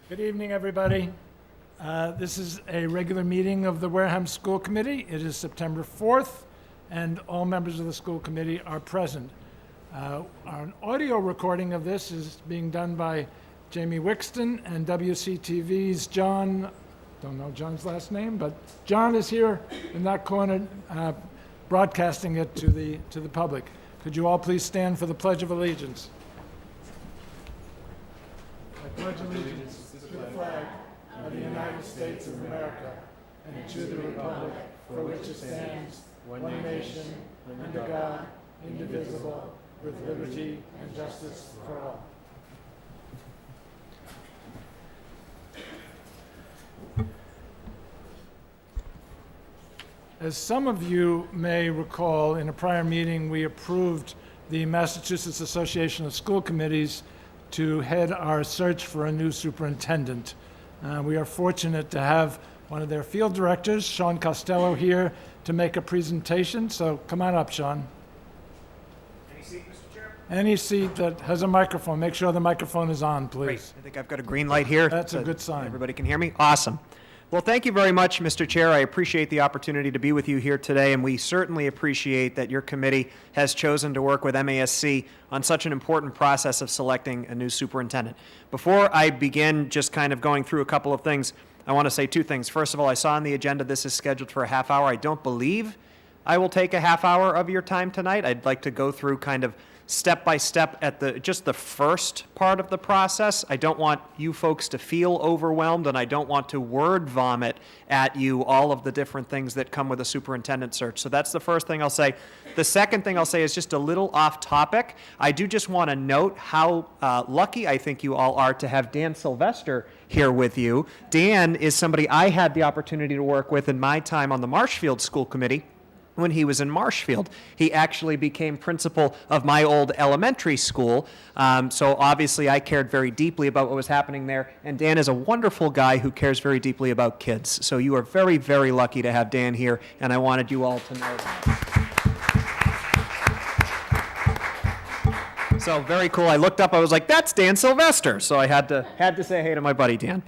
Good evening, everybody. This is a regular meeting of the Wareham School Committee. It is September 4th, and all members of the school committee are present. An audio recording of this is being done by Jamie Wixton and WCTV's John, don't know John's last name, but John is here in that corner broadcasting it to the public. Could you all please stand for the Pledge of Allegiance? I pledge allegiance to the flag of the United States of America and to the republic for which it stands, one nation, under God, indivisible, with liberty and justice for all. As some of you may recall, in a prior meeting, we approved the Massachusetts Association of School Committees to head our search for a new superintendent. We are fortunate to have one of their field directors, Sean Costello, here to make a presentation. So come on up, Sean. Any seat, Mr. Chair? Any seat that has a microphone. Make sure the microphone is on, please. Great. I think I've got a green light here. That's a good sign. Everybody can hear me? Awesome. Well, thank you very much, Mr. Chair. I appreciate the opportunity to be with you here today, and we certainly appreciate that your committee has chosen to work with MASC on such an important process of selecting a new superintendent. Before I begin just kind of going through a couple of things, I want to say two things. First of all, I saw on the agenda this is scheduled for a half hour. I don't believe I will take a half hour of your time tonight. I'd like to go through kind of step by step at just the first part of the process. I don't want you folks to feel overwhelmed, and I don't want to word vomit at you all of the different things that come with a superintendent search. So that's the first thing I'll say. The second thing I'll say is just a little off topic. I do just want to note how lucky I think you all are to have Dan Sylvester here with you. Dan is somebody I had the opportunity to work with in my time on the Marshfield School Committee. When he was in Marshfield, he actually became principal of my old elementary school. So obviously I cared very deeply about what was happening there. And Dan is a wonderful guy who cares very deeply about kids. So you are very, very lucky to have Dan here, and I wanted you all to know that. So very cool. I looked up, I was like, that's Dan Sylvester. So I had to say hey to my buddy Dan.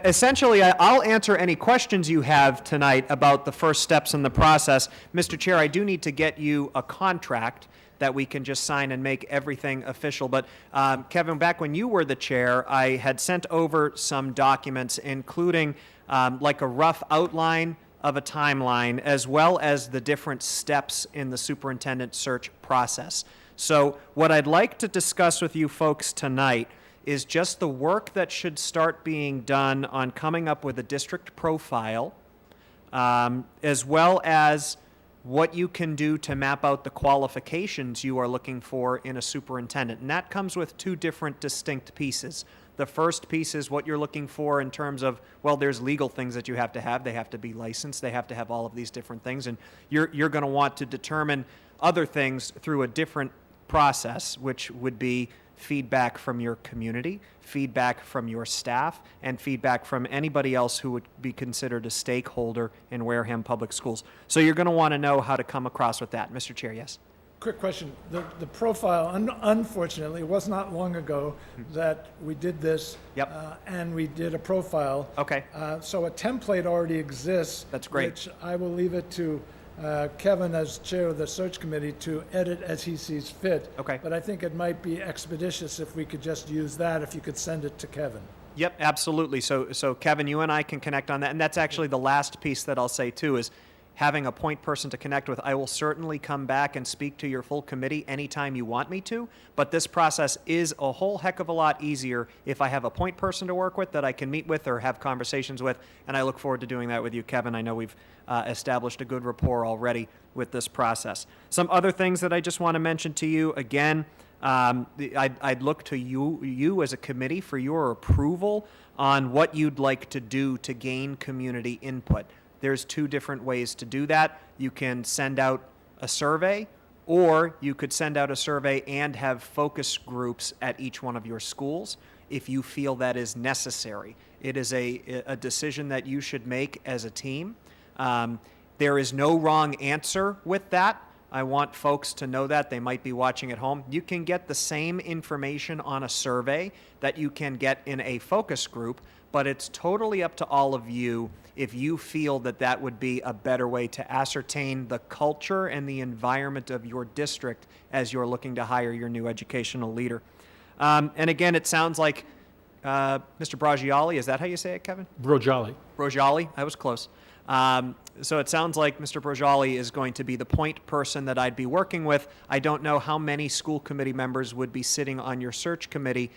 Essentially, I'll answer any questions you have tonight about the first steps in the process. Mr. Chair, I do need to get you a contract that we can just sign and make everything official. But Kevin, back when you were the chair, I had sent over some documents, including like a rough outline of a timeline, as well as the different steps in the superintendent search process. So what I'd like to discuss with you folks tonight is just the work that should start being done on coming up with a district profile, as well as what you can do to map out the qualifications you are looking for in a superintendent. And that comes with two different distinct pieces. The first piece is what you're looking for in terms of, well, there's legal things that you have to have. They have to be licensed. They have to have all of these different things. And you're going to want to determine other things through a different process, which would be feedback from your community, feedback from your staff, and feedback from anybody else who would be considered a stakeholder in Wareham Public Schools. So you're going to want to know how to come across with that. Mr. Chair, yes? Quick question. The profile, unfortunately, it was not long ago that we did this. Yep. And we did a profile. Okay. So a template already exists. That's great. Which I will leave it to Kevin, as chair of the search committee, to edit as he sees fit. Okay. But I think it might be expeditious if we could just use that, if you could send it to Kevin. Yep, absolutely. So Kevin, you and I can connect on that. And that's actually the last piece that I'll say, too, is having a point person to connect with. I will certainly come back and speak to your full committee anytime you want me to, but this process is a whole heck of a lot easier if I have a point person to work with that I can meet with or have conversations with, and I look forward to doing that with you, Kevin. I know we've established a good rapport already with this process. Some other things that I just want to mention to you, again, I'd look to you as a committee for your approval on what you'd like to do to gain community input. There's two different ways to do that. You can send out a survey, or you could send out a survey and have focus groups at each one of your schools if you feel that is necessary. It is a decision that you should make as a team. There is no wrong answer with that. I want folks to know that. They might be watching at home. You can get the same information on a survey that you can get in a focus group, but it's totally up to all of you if you feel that that would be a better way to ascertain the culture and the environment of your district as you're looking to hire your new educational leader. And again, it sounds like Mr. Bragiali, is that how you say it, Kevin? Brojali. Brojali, I was close. So it sounds like Mr. Brojali is going to be the point person that I'd be working with. I don't know how many school committee members would be sitting on your search committee.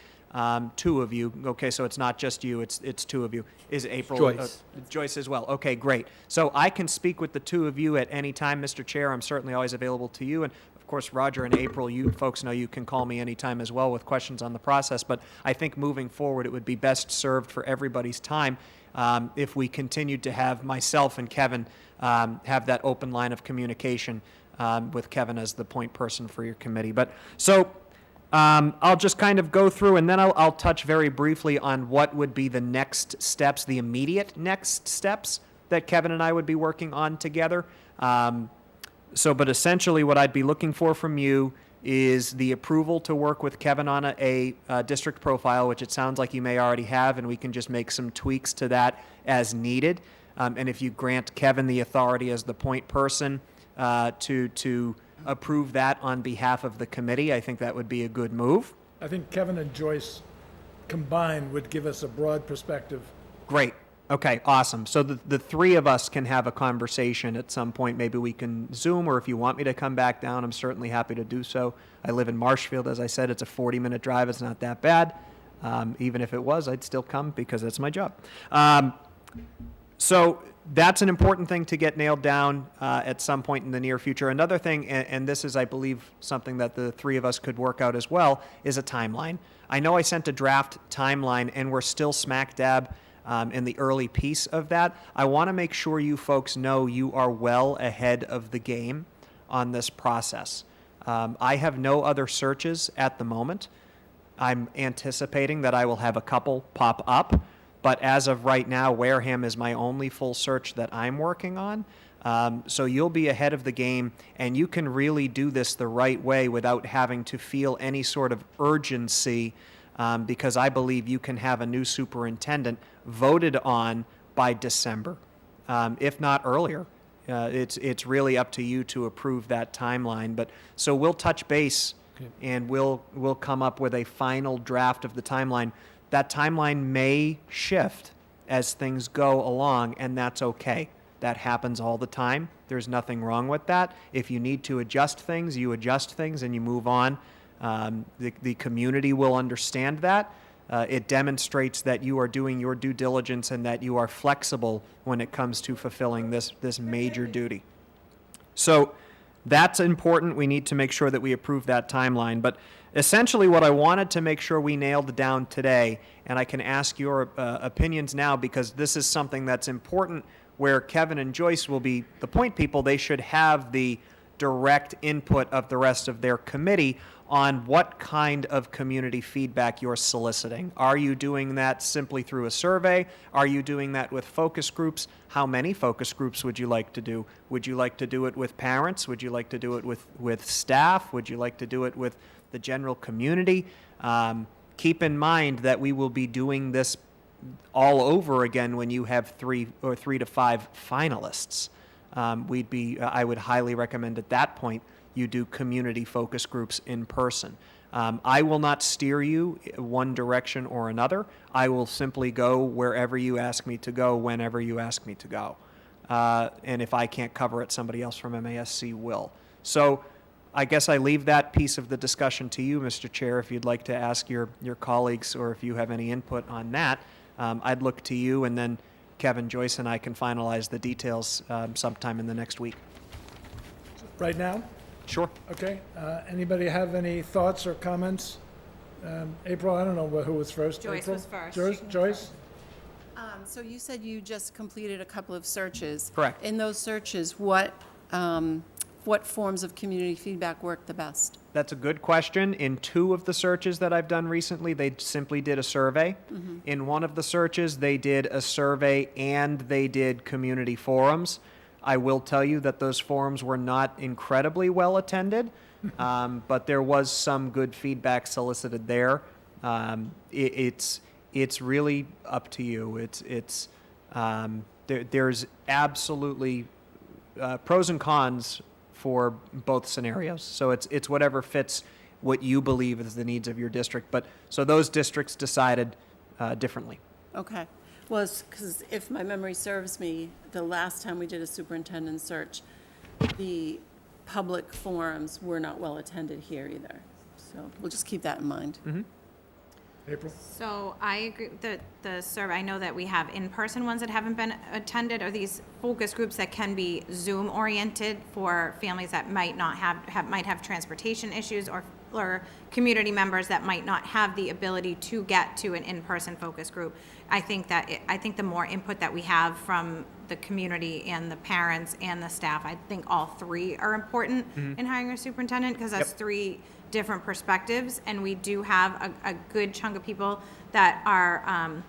Two of you. Okay, so it's not just you, it's two of you. Is April? Joyce. Joyce as well. Okay, great. So I can speak with the two of you at any time, Mr. Chair. I'm certainly always available to you. And of course, Roger and April, you folks know you can call me anytime as well with questions on the process. But I think moving forward, it would be best served for everybody's time if we continued to have myself and Kevin have that open line of communication with Kevin as the point person for your committee. But so I'll just kind of go through, and then I'll touch very briefly on what would be the next steps, the immediate next steps that Kevin and I would be working on together. But essentially what I'd be looking for from you is the approval to work with Kevin on a district profile, which it sounds like you may already have, and we can just make some tweaks to that as needed. And if you grant Kevin the authority as the point person to approve that on behalf of the committee, I think that would be a good move. I think Kevin and Joyce combined would give us a broad perspective. Great. Okay, awesome. So the three of us can have a conversation at some point. Maybe we can Zoom, or if you want me to come back down, I'm certainly happy to do so. I live in Marshfield. As I said, it's a 40-minute drive. It's not that bad. Even if it was, I'd still come because that's my job. So that's an important thing to get nailed down at some point in the near future. Another thing, and this is, I believe, something that the three of us could work out as well, is a timeline. I know I sent a draft timeline, and we're still smack dab in the early piece of that. I want to make sure you folks know you are well ahead of the game on this process. I have no other searches at the moment. I'm anticipating that I will have a couple pop up, but as of right now, Wareham is my only full search that I'm working on. So you'll be ahead of the game, and you can really do this the right way without having to feel any sort of urgency, because I believe you can have a new superintendent voted on by December, if not earlier. It's really up to you to approve that timeline. But so we'll touch base, Okay. and we'll come up with a final draft of the timeline. That timeline may shift as things go along, and that's okay. That happens all the time. There's nothing wrong with that. If you need to adjust things, you adjust things and you move on. The community will understand that. It demonstrates that you are doing your due diligence and that you are flexible when it comes to fulfilling this major duty. So that's important. We need to make sure that we approve that timeline. But essentially what I wanted to make sure we nailed down today, and I can ask your opinions now because this is something that's important where Kevin and Joyce will be the point people. They should have the direct input of the rest of their committee on what kind of community feedback you're soliciting. Are you doing that simply through a survey? Are you doing that with focus groups? How many focus groups would you like to do? Would you like to do it with parents? Would you like to do it with staff? Would you like to do it with the general community? Keep in mind that we will be doing this all over again when you have three to five finalists. I would highly recommend at that point you do community focus groups in person. I will not steer you one direction or another. I will simply go wherever you ask me to go, whenever you ask me to go. And if I can't cover it, somebody else from MASC will. So I guess I leave that piece of the discussion to you, Mr. Chair, if you'd like to ask your colleagues or if you have any input on that. I'd look to you, and then Kevin, Joyce, and I can finalize the details sometime in the next week. Right now? Sure. Okay. Anybody have any thoughts or comments? April, I don't know who was first. Joyce April? was first. Joyce? She can Joyce? So you said you just completed a couple of searches. Correct. In those searches, what forms of community feedback work the best? That's a good question. In two of the searches that I've done recently, they simply did a survey. Mm-hmm. In one of the searches, they did a survey and they did community forums. I will tell you that those forums were not incredibly well attended, but there was some good feedback solicited there. It's really up to you. There's absolutely pros and cons for both scenarios. So it's whatever fits what you believe is the needs of your district. But so those districts decided differently. Okay. Well, because if my memory serves me, the last time we did a superintendent search, the public forums were not well attended here either. So we'll just keep that in mind. April? So I agree, the survey, I know that we have in-person ones that haven't been attended, or these focus groups that can be Zoom-oriented for families that might not might have transportation issues, or community members that might not have the ability to get to an in-person focus group. I think the more input that we have from the community and the parents and the staff, I think all three are important in hiring a superintendent, because that's three different perspectives, and we do have a good chunk of people that are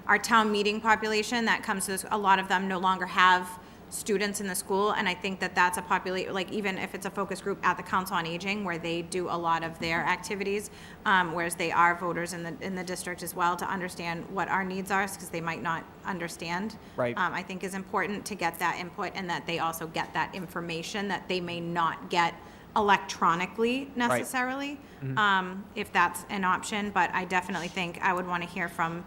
our town meeting population that comes to this. A lot of them no longer have students in the school, and I think that that's a population, like even if it's a focus group at the Council on Aging where they do a lot of their activities, whereas they are voters in the district as well, to understand what our needs are, because they might not understand. Right. I think is important to get that input, and that they also get that information that they may not get electronically necessarily, if that's an option. But I definitely think I would want to hear from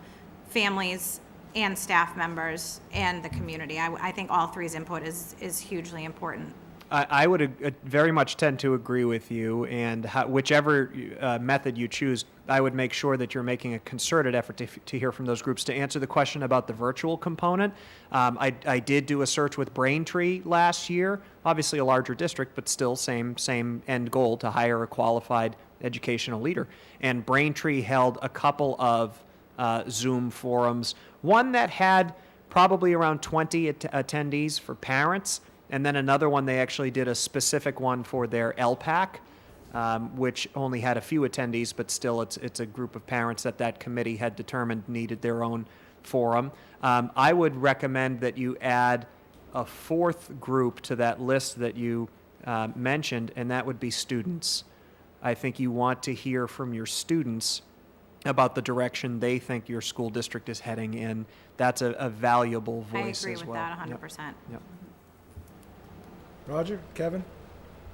families and staff members and the community. I think all three's input is hugely important. I would very much tend to agree with you, and whichever method you choose, I would make sure that you're making a concerted effort to hear from those groups. To answer the question about the virtual component, I did do a search with Braintree last year, obviously a larger district, but still same end goal, to hire a qualified educational leader. And Braintree held a couple of Zoom forums, one that had probably around 20 attendees for parents, and then another one, they actually did a specific one for their LPAC, which only had a few attendees, but still it's a group of parents that committee had determined needed their own forum. I would recommend that you add a fourth group to that list that you mentioned, and that would be students. I think you want to hear from your students about the direction they think your school district is heading in. That's a valuable voice as well. I agree with that 100%. Yep. Roger? Kevin?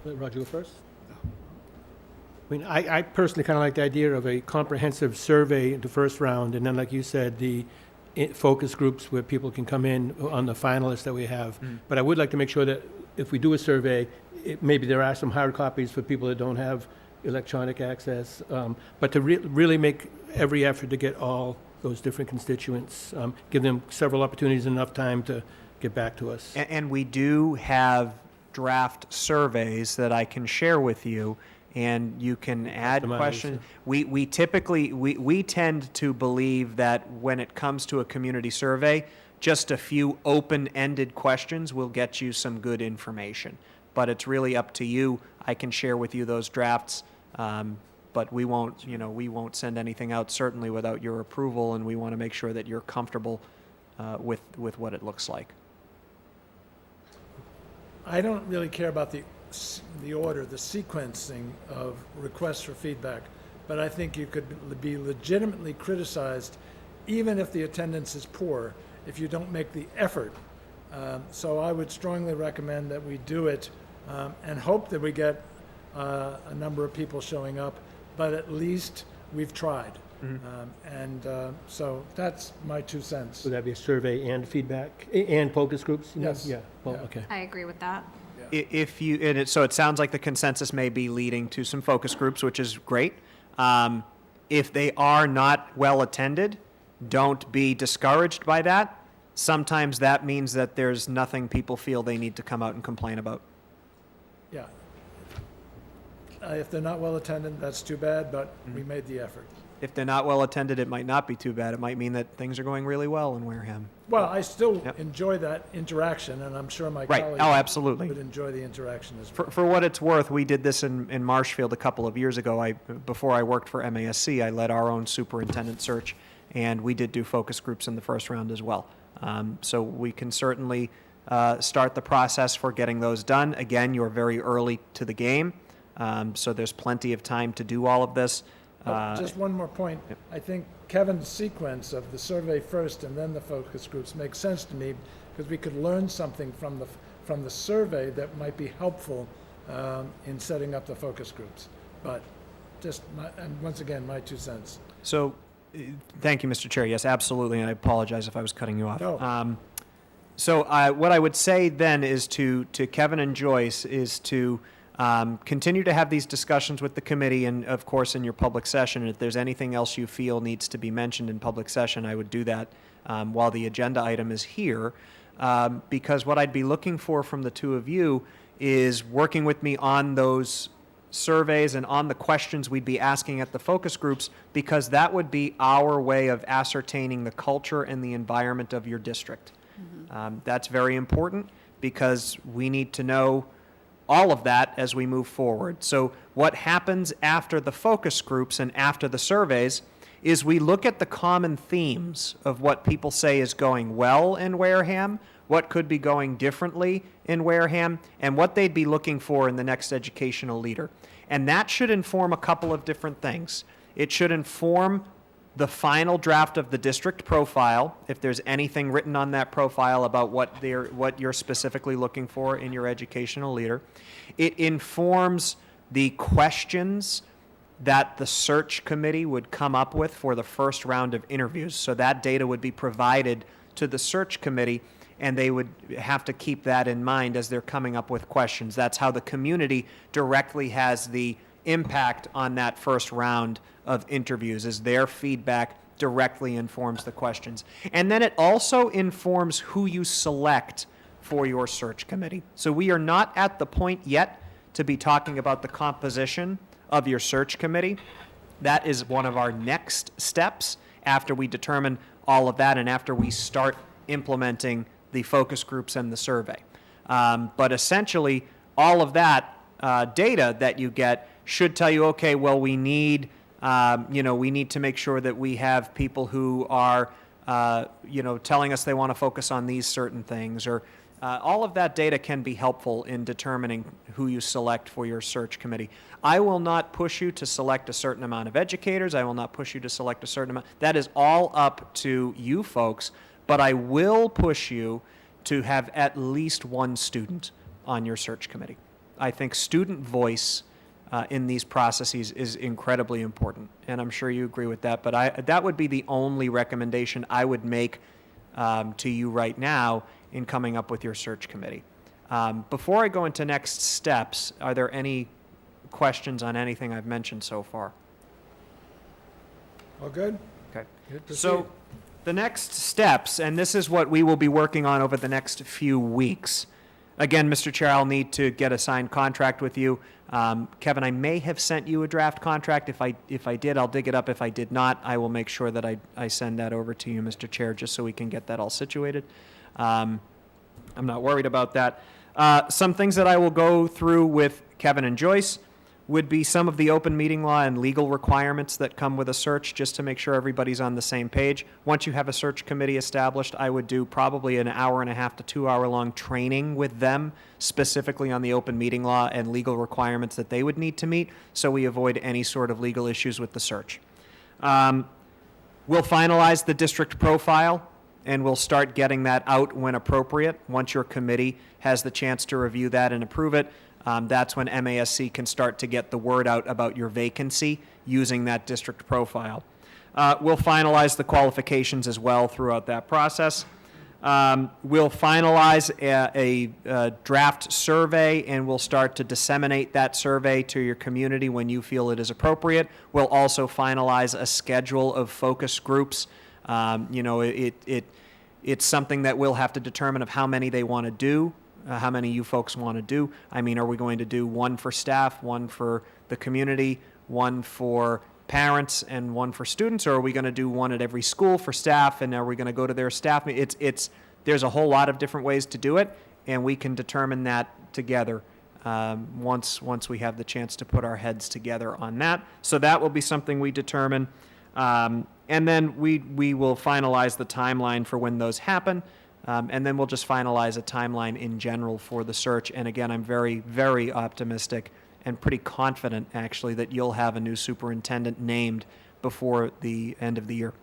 Let Roger go first. I mean, I personally kind of like the idea of a comprehensive survey in the first round, and then, like you said, the focus groups where people can come in on the finalists that we have. But I would like to make sure that if we do a survey, maybe there are some hard copies for people that don't have electronic access, but to really make every effort to get all those different constituents, give them several opportunities, enough time to get back to us. And we do have draft surveys that I can share with you, and you can add Customize, questions. We typically, we tend to believe that when it comes to a community survey, just a few open-ended questions will get you some good information. But it's really up to you. I can share with you those drafts, but we won't send anything out certainly without your approval, and we want to make sure that you're comfortable with what it looks like. I don't really care about the order, the sequencing of requests for feedback, but I think you could be legitimately criticized, even if the attendance is poor, if you don't make the effort. So I would strongly recommend that we do it, and hope that we get a number of people showing up, but at least we've tried. So that's my 2 cents. Would that be a survey and feedback, and focus groups? Yes. Yeah, well, Yeah. okay. I agree with that. So it sounds like the consensus may be leading to some focus groups, which is great. If they are not well attended, don't be discouraged by that. Sometimes that means that there's nothing people feel they need to come out and complain about. Yeah. If they're not well attended, that's too bad, but we made the effort. If they're not well attended, it might not be too bad. It might mean that things are going really well in Wareham. Well, I still Yep. enjoy that interaction, and I'm sure my Right. colleagues Oh, absolutely. would enjoy the interaction as well. For what it's worth, we did this in Marshfield a couple of years ago. Before I worked for MASC, I led our own superintendent search, and we did do focus groups in the first round as well. So we can certainly start the process for getting those done. Again, you're very early to the game, so there's plenty of time to do all of this. Just one more point. I think Kevin's sequence of the survey first and then the focus groups makes sense to me, because we could learn something from the survey that might be helpful in setting up the focus groups. But just, and once again, my 2 cents. So, thank you, Mr. Chair. Yes, absolutely, and I apologize if I was cutting you off. No. So what I would say then is to Kevin and Joyce is to continue to have these discussions with the committee and, of course, in your public session. If there's anything else you feel needs to be mentioned in public session, I would do that while the agenda item is here, because what I'd be looking for from the 2 of you is working with me on those surveys and on the questions we'd be asking at the focus groups, because that would be our way of ascertaining the culture and the environment of your district. That's very important, because we need to know all of that as we move forward. So what happens after the focus groups and after the surveys is we look at the common themes of what people say is going well in Wareham, what could be going differently in Wareham, and what they'd be looking for in the next educational leader. And that should inform a couple of different things. It should inform the final draft of the district profile, if there's anything written on that profile about what you're specifically looking for in your educational leader. It informs the questions that the search committee would come up with for the first round of interviews. So that data would be provided to the search committee, and they would have to keep that in mind as they're coming up with questions. That's how the community directly has the impact on that first round of interviews, as their feedback directly informs the questions. And then it also informs who you select for your search committee. So we are not at the point yet to be talking about the composition of your search committee. That is one of our next steps after we determine all of that and after we start implementing the focus groups and the survey. But essentially, all of that data that you get should tell you, okay, well, we need to make sure that we have people who are, telling us they want to focus on these certain things, or all of that data can be helpful in determining who you select for your search committee. I will not push you to select a certain amount of educators. I will not push you to select a certain amount. That is all up to you folks, but I will push you to have at least one student on your search committee. I think student voice in these processes is incredibly important, and I'm sure you agree with that, but that would be the only recommendation I would make to you right now in coming up with your search committee. Before I go into next steps, are there any questions on anything I've mentioned so far? All good? Okay. Good, So proceed. the next steps, and this is what we will be working on over the next few weeks. Again, Mr. Chair, I'll need to get a signed contract with you. Kevin, I may have sent you a draft contract. If I did, I'll dig it up. If I did not, I will make sure that I send that over to you, Mr. Chair, just so we can get that all situated. I'm not worried about that. Some things that I will go through with Kevin and Joyce would be some of the open meeting law and legal requirements that come with a search, just to make sure everybody's on the same page. Once you have a search committee established, I would do probably an 1.5 to 2 hour long training with them, specifically on the open meeting law and legal requirements that they would need to meet, so we avoid any sort of legal issues with the search. We'll finalize the district profile, and we'll start getting that out when appropriate. Once your committee has the chance to review that and approve it, that's when MASC can start to get the word out about your vacancy using that district profile. We'll finalize the qualifications as well throughout that process. We'll finalize a draft survey, and we'll start to disseminate that survey to your community when you feel it is appropriate. We'll also finalize a schedule of focus groups. It's something that we'll have to determine of how many they want to do. How many you folks want to do. I mean, are we going to do one for staff, one for the community, one for parents, and one for students, or are we going to do one at every school for staff, and are we going to go to their staff? There's a whole lot of different ways to do it, and we can determine that together once we have the chance to put our heads together on that. So that will be something we determine. And then we will finalize the timeline for when those happen. And then we'll just finalize a timeline in general for the search. And again, I'm very, very optimistic and pretty confident, actually, that you'll have a new superintendent named before the end of the year.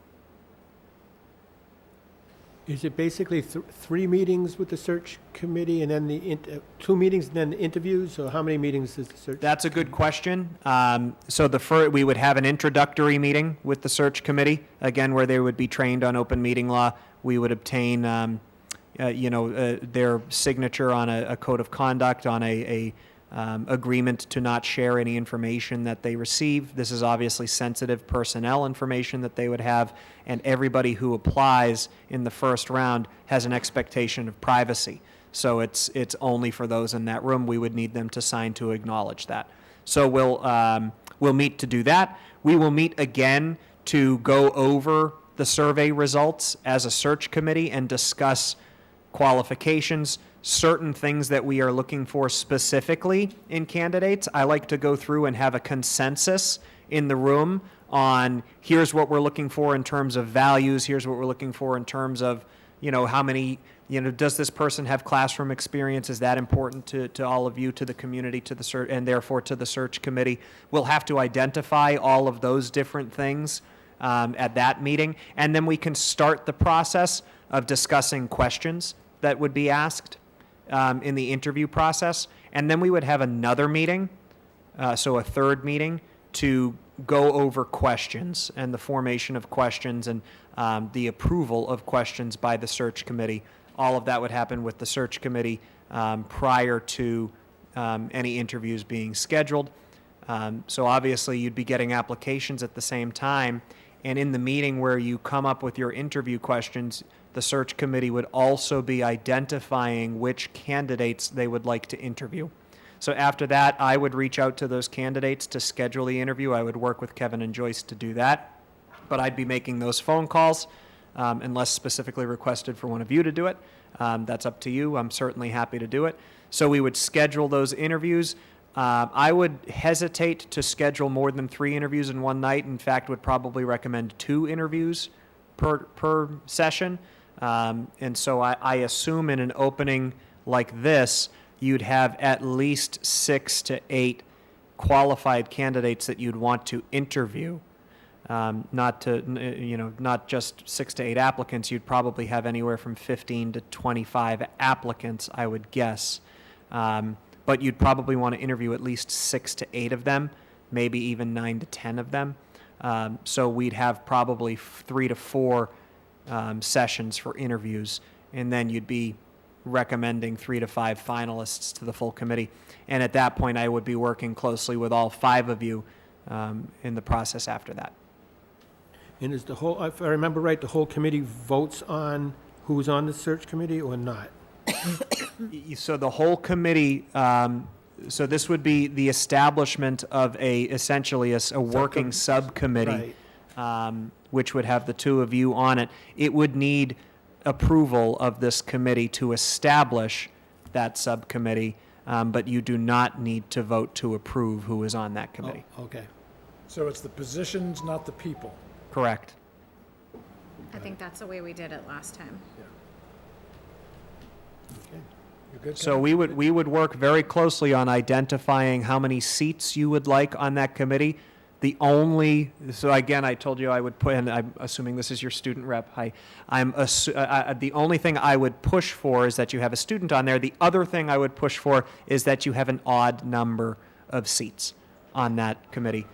Is it basically three meetings with the search committee and then two meetings and then the interviews, or how many meetings is the search? That's a good question. So we would have an introductory meeting with the search committee, again, where they would be trained on open meeting law. We would obtain, their signature on a code of conduct, on a agreement to not share any information that they receive. This is obviously sensitive personnel information that they would have, and everybody who applies in the first round has an expectation of privacy. So it's only for those in that room. We would need them to sign to acknowledge that. So we'll meet to do that. We will meet again to go over the survey results as a search committee and discuss qualifications, certain things that we are looking for specifically in candidates. I like to go through and have a consensus in the room on here's what we're looking for in terms of values, here's what we're looking for in terms of, how many, does this person have classroom experience? Is that important to all of you, to the community, to the search, and therefore to the search committee? We'll have to identify all of those different things at that meeting, and then we can start the process of discussing questions that would be asked in the interview process. And then we would have another meeting, so a third meeting, to go over questions and the formation of questions and the approval of questions by the search committee. All of that would happen with the search committee prior to any interviews being scheduled. So obviously you'd be getting applications at the same time. And in the meeting where you come up with your interview questions, the search committee would also be identifying which candidates they would like to interview. So after that, I would reach out to those candidates to schedule the interview. I would work with Kevin and Joyce to do that. But I'd be making those phone calls unless specifically requested for one of you to do it. That's up to you. I'm certainly happy to do it. So we would schedule those interviews. I would hesitate to schedule more than 3 interviews in one night. In fact, would probably recommend 2 interviews per session. And so I assume in an opening like this, you'd have at least 6 to 8 qualified candidates that you'd want to interview. Not just 6 to 8 applicants. You'd probably have anywhere from 15 to 25 applicants, I would guess. But you'd probably want to interview at least 6 to 8 of them, maybe even 9 to 10 of them. So we'd have probably 3 to 4 sessions for interviews, and then you'd be recommending 3 to 5 finalists to the full committee. And at that point, I would be working closely with all 5 of you in the process after that. And is if I remember right, the whole committee votes on who's on the search committee or not? So the whole committee, so this would be the establishment of essentially a working subcommittee, which would have the 2 of you on it. It would need approval of this committee to establish that subcommittee, but you do not need to vote to approve who is on that committee. Oh, okay. So it's the positions, not the people. Correct. I think that's the way we did it last time. Okay. You good, So Kevin? we would work very closely on identifying how many seats you would like on that committee. So again, I told you I would put, and I'm assuming this is your student rep. The only thing I would push for is that you have a student on there. The other thing I would push for is that you have an odd number of seats on that committee,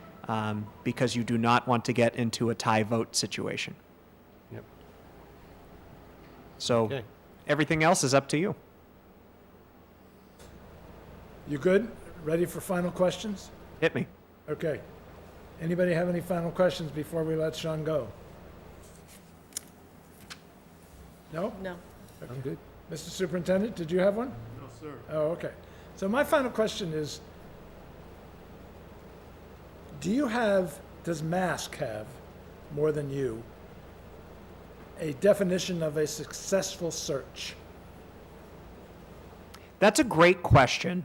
because you do not want to get into a tie vote situation. Yep. So Okay. everything else is up to you. You good? Ready for final questions? Hit me. Okay. Anybody have any final questions before we let Sean go? No? No. I'm good. Mr. Superintendent, did you have one? No, sir. Oh, okay. So my final question is, does Mask have, more than you, a definition of a successful search? That's a great question.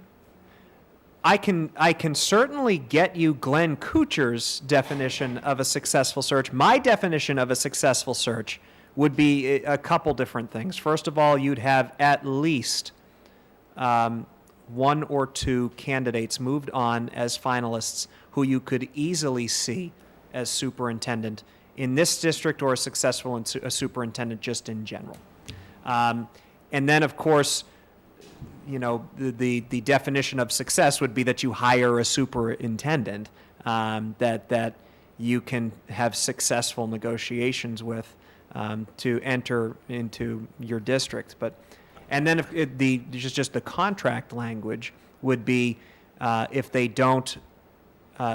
I can certainly get you Glenn Kuchar's definition of a successful search. My definition of a successful search would be a couple different things. First of all, you'd have at least one or two candidates moved on as finalists who you could easily see as superintendent in this district or a successful a superintendent just in general. And then, of course, you know, the definition of success would be that you hire a superintendent that you can have successful negotiations with to enter into your district. And then if just the contract language would be if they don't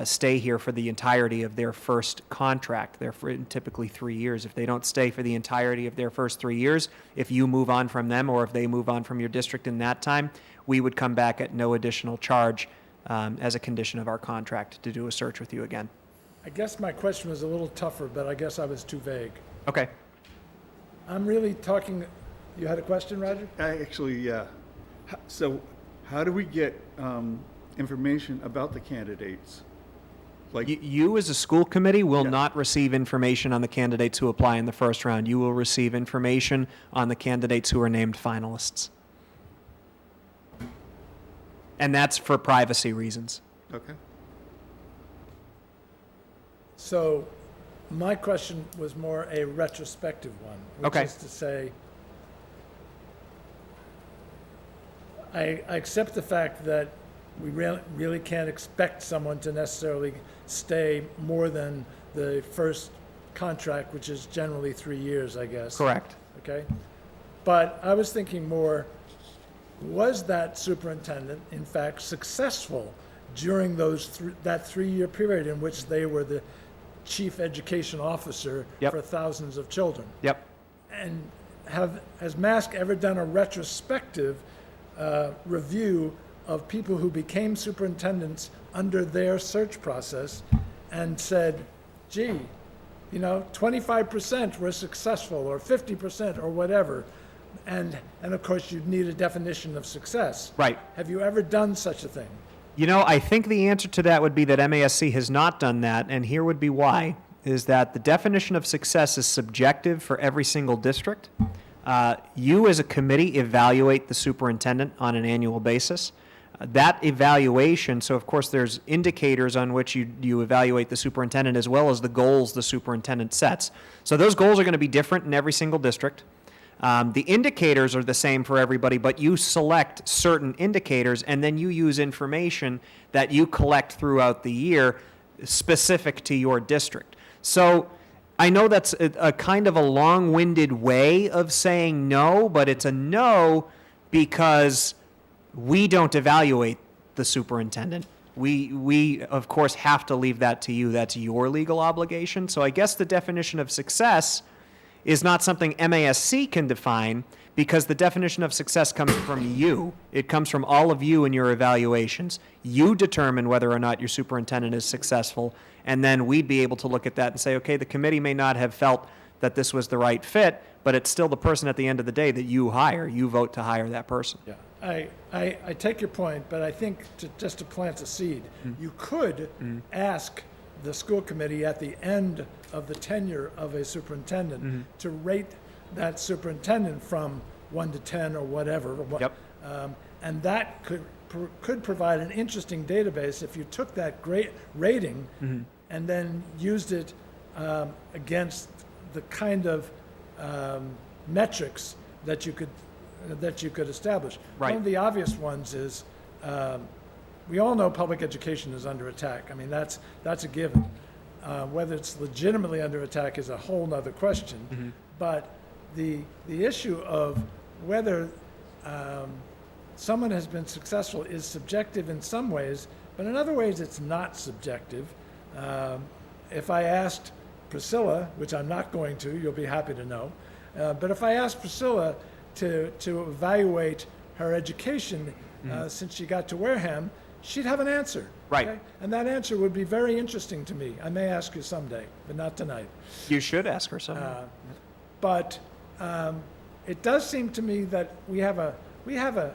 stay here for the entirety of their first contract, they're for typically 3 years. If they don't stay for the entirety of their first 3 years, if you move on from them or if they move on from your district in that time, we would come back at no additional charge as a condition of our contract to do a search with you again. I guess my question was a little tougher, but I guess I was too vague. Okay. I'm really talking, you had a question, Roger? Actually, yeah. So how do we get information about the candidates? Like, You as a school committee will Yeah. not receive information on the candidates who apply in the first round. You will receive information on the candidates who are named finalists. And that's for privacy reasons. okay. So my question was more a retrospective one, which Okay. is to say, I accept the fact that we really can't expect someone to necessarily stay more than the first contract, which is generally 3 years, I guess. Correct. Okay? But I was thinking more, was that superintendent, in fact, successful during that 3-year period in which they were the chief education officer Yep. for thousands of children? Yep. And has Mask ever done a retrospective review of people who became superintendents under their search process and said, gee, 25% were successful, or 50%, or whatever? And of course, you'd need a definition of success. Right. Have you ever done such a thing? I think the answer to that would be that MASC has not done that, and here would be why, is that the definition of success is subjective for every single district. You as a committee evaluate the superintendent on an annual basis. That evaluation, so of course there's indicators on which you evaluate the superintendent as well as the goals the superintendent sets. So those goals are going to be different in every single district. The indicators are the same for everybody, but you select certain indicators and then you use information that you collect throughout the year specific to your district. So I know that's a kind of a long-winded way of saying no, but it's a no because we don't evaluate the superintendent. We of course have to leave that to you. That's your legal obligation. So I guess the definition of success is not something MASC can define because the definition of success comes from you. It comes from all of you in your evaluations. You determine whether or not your superintendent is successful, and then we'd be able to look at that and say, okay, the committee may not have felt that this was the right fit, but it's still the person at the end of the day that you hire. You vote to hire that person. Yeah. I take your point, but I think just to plant a seed, you could ask the school committee at the end of the tenure of a superintendent to rate that superintendent from 1 to 10 or whatever. Yep. And that could provide an interesting database if you took that great rating and then used it against the kind of metrics that you could establish. Right. One of the obvious ones is we all know public education is under attack. I mean, that's a given. Whether it's legitimately under attack is a whole nother question. But the issue of whether someone has been successful is subjective in some ways, but in other ways it's not subjective. If I asked Priscilla, which I'm not going to, you'll be happy to know, but if I asked Priscilla to evaluate her education since she got to Wareham, she'd have an answer. Right. Okay? And that answer would be very interesting to me. I may ask you someday, but not tonight. You should ask her something. But it does seem to me that we have a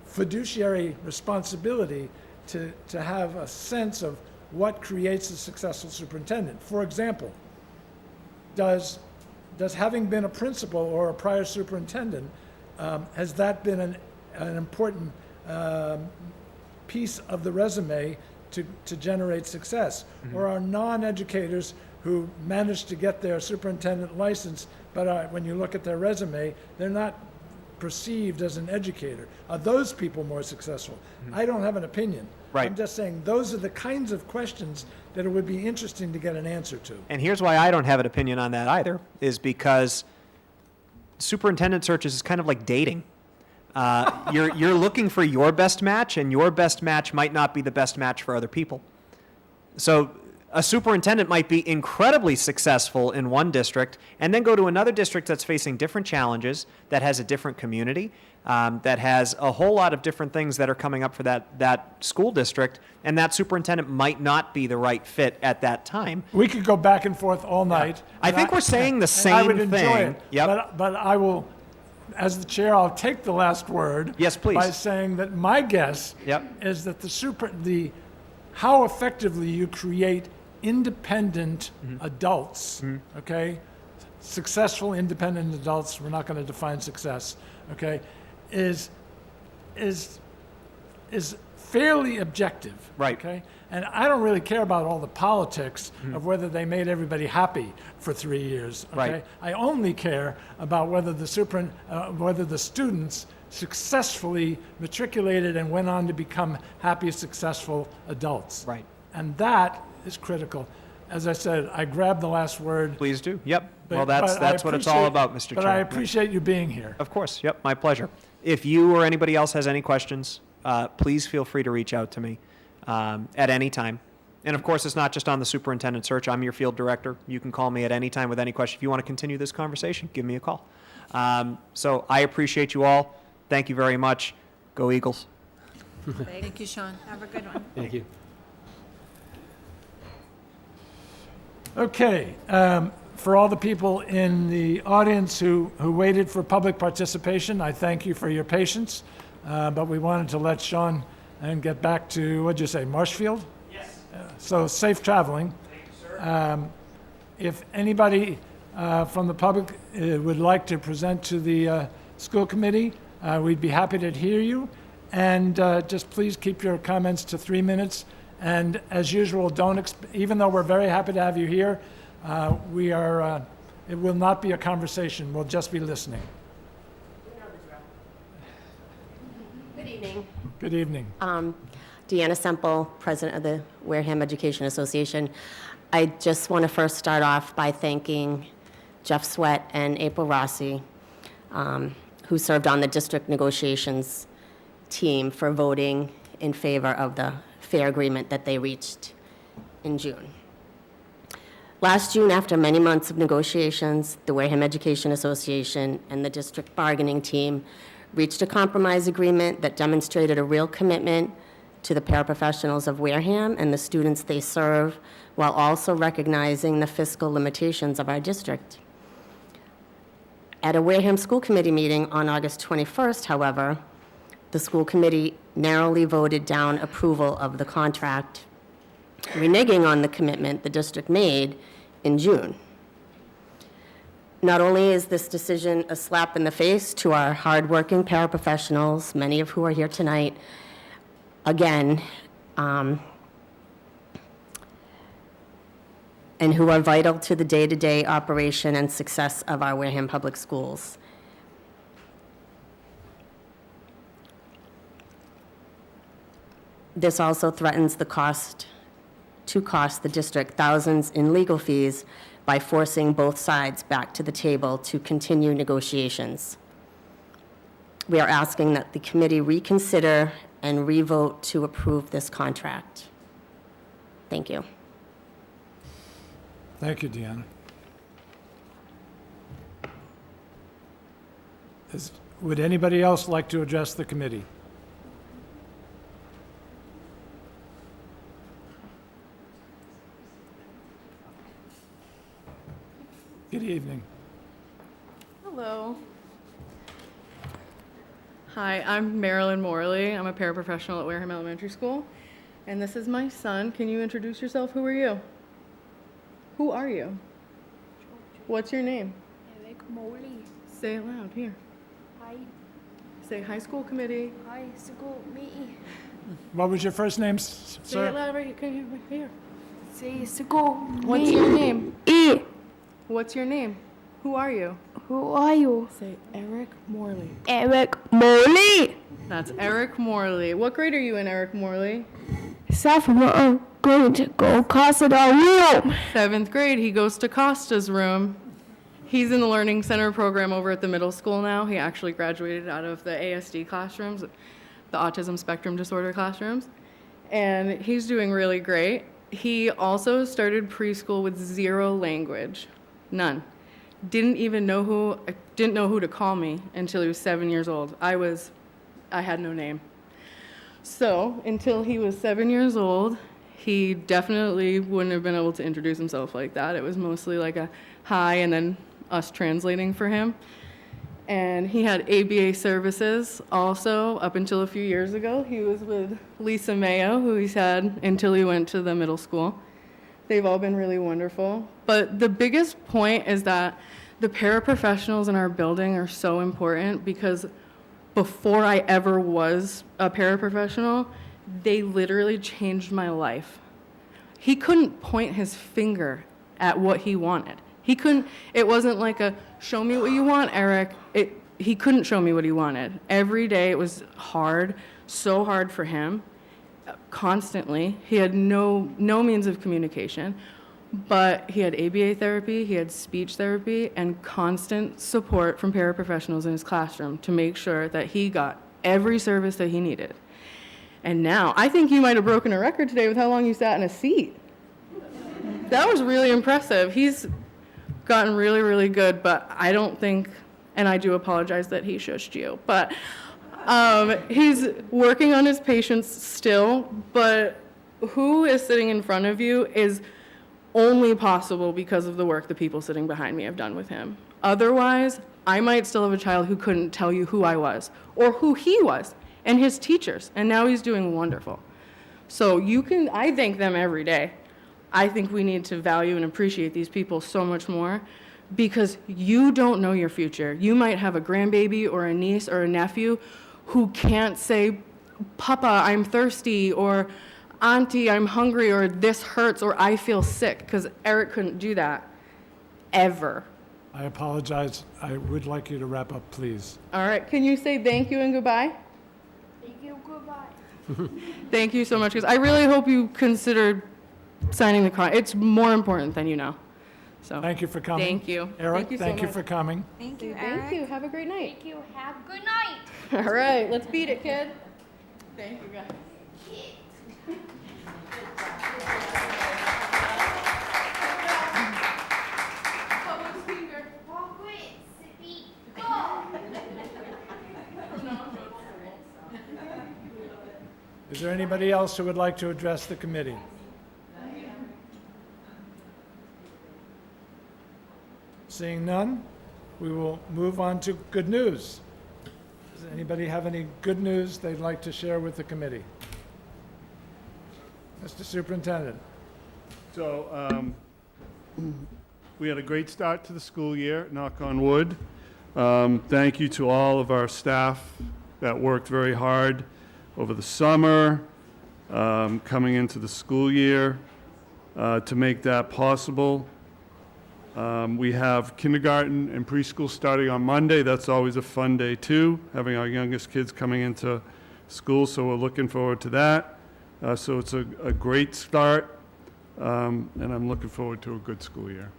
fiduciary responsibility to have a sense of what creates a successful superintendent. For example, does does having been a principal or a prior superintendent, has that been an important piece of the resume to generate success? Or are non-educators who managed to get their superintendent license, but when you look at their resume, they're not perceived as an educator? Are those people more successful? I don't have an opinion. Right. I'm just saying those are the kinds of questions that it would be interesting to get an answer to. And here's why I don't have an opinion on that either, is because superintendent searches is kind of like dating. You're looking for your best match, and your best match might not be the best match for other people. So a superintendent might be incredibly successful in one district and then go to another district that's facing different challenges, that has a different community, that has a whole lot of different things that are coming up for that school district, and that superintendent might not be the right fit at that time. We could go back and forth all night. I and think we're saying the and I same would enjoy thing. it. Yep. But I will, as the chair, I'll take the last word. Yes, please. By saying that my guess Yep. is that how effectively you create independent adults, okay? Successful independent adults, we're not going to define success, okay, is fairly objective. Right. Okay? And I don't really care about all the politics of whether they made everybody happy for 3 years. Okay? Right. I only care about whether the students successfully matriculated and went on to become happy, successful adults. Right. And that is critical. As I said, I grabbed the last word. Please do. Yep. but- Well, but I that's what it's all appreciate- about, Mr. Chair. But I appreciate you being here. Of course. Yep. My pleasure. If you or anybody else has any questions, please feel free to reach out to me at any time. And of course, it's not just on the superintendent search. I'm your field director. You can call me at any time with any question. If you want to continue this conversation, give me a call. So I appreciate you all. Thank you very much. Go Eagles. Thank you, Sean. Have a good one. Thank you. Okay, for all the people in the audience who waited for public participation, I thank you for your patience. But we wanted to let Sean and get back to, what'd you say, Marshfield? Yes. So safe traveling. Thank you, sir. If anybody from the public would like to present to the school committee, we'd be happy to hear you. And just please keep your comments to 3 minutes. And as usual, even though we're very happy to have you here, it will not be a conversation. We'll just be listening. Good evening. Good evening. Deanna Semple, President of the Wareham Education Association. I just want to first start off by thanking Jeff Sweat and April Rossi, who served on the district negotiations team, for voting in favor of the fair agreement that they reached in June. Last June, after many months of negotiations, the Wareham Education Association and the district bargaining team reached a compromise agreement that demonstrated a real commitment to the paraprofessionals of Wareham and the students they serve, while also recognizing the fiscal limitations of our district. At a Wareham School Committee meeting on August 21st, however, the school committee narrowly voted down approval of the contract, reneging on the commitment the district made in June. Not only is this decision a slap in the face to our hardworking paraprofessionals, many of who are here tonight, again, and who are vital to the day-to-day operation and success of our Wareham Public Schools. This also threatens to cost the district thousands in legal fees by forcing both sides back to the table to continue negotiations. We are asking that the committee reconsider and revote to approve this contract. Thank you. Thank you, Deanna. Would anybody else like to address the committee? Good evening. Hello. Hi, I'm Marilyn Morley. I'm a paraprofessional at Wareham Elementary School. And this is my son. Can you introduce yourself? Who are you? Who are you? What's your name? Molly. Say it loud. Here. Hi, Say high school committee. high school me. What was your first name, Say it sir? loud right here. Can you right here? Say school What's me. your name? E. What's your name? Who are you? Who are you? Say Eric Morley. Eric Molly. That's Eric Morley. What grade are you in, Eric Morley? Sophomore going to go Casa del Rio. 7th grade. He goes to Costa's room. He's in the Learning Center program over at the middle school now. He actually graduated out of the ASD classrooms, the Autism Spectrum Disorder classrooms, and he's doing really great. He also started preschool with 0 language, none. Didn't know who to call me until he was 7 years old. I had no name. So until he was 7 years old, he definitely wouldn't have been able to introduce himself like that. It was mostly like a hi and then us translating for him. And he had ABA services also up until a few years ago. He was with Lisa Mayo, who he's had until he went to the middle school. They've all been really wonderful. But the biggest point is that the paraprofessionals in our building are so important because before I ever was a paraprofessional, they literally changed my life. He couldn't point his finger at what he wanted. It wasn't like a, show me what you want, Eric. He couldn't show me what he wanted. Every day it was hard, so hard for him, constantly. He had no means of communication, but he had ABA therapy, he had speech therapy, and constant support from paraprofessionals in his classroom to make sure that he got every service that he needed. And now, I think you might have broken a record today with how long you sat in a seat. That was really impressive. He's gotten really, really good, but I don't think, and I do apologize that he shushed you, but he's working on his patience still, but who is sitting in front of you is only possible because of the work the people sitting behind me have done with him. Otherwise, I might still have a child who couldn't tell you who I was or who he was and his teachers, and now he's doing wonderful. So I thank them every day. I think we need to value and appreciate these people so much more because you don't know your future. You might have a grandbaby or a niece or a nephew who can't say, Papa, I'm thirsty, or Auntie, I'm hungry, or this hurts, or I feel sick, because Eric couldn't do that, ever. I apologize. I would like you to wrap up, please. All right, can you say thank you and goodbye? Thank you, goodbye. Thank you so much, because I really hope you consider signing the contract. It's more important than you know. So Thank you for coming. Thank you. Eric, Thank you so thank you much. for coming. Thank you, Eric. Thank you. Have a great night. Thank you. Have a good night. All right, let's beat it, kid. Thank you, guys. Public speaker. Is there anybody else who would like to address the committee? Seeing none, we will move on to good news. Does anybody have any good news they'd like to share with the committee? Mr. Superintendent. So, we had a great start to the school year, knock on wood. Thank you to all of our staff that worked very hard over the summer, coming into the school year, to make that possible. We have kindergarten and preschool starting on Monday. That's always a fun day too, having our youngest kids coming into school, so we're looking forward to that. So it's a great start, and I'm looking forward to a good school year.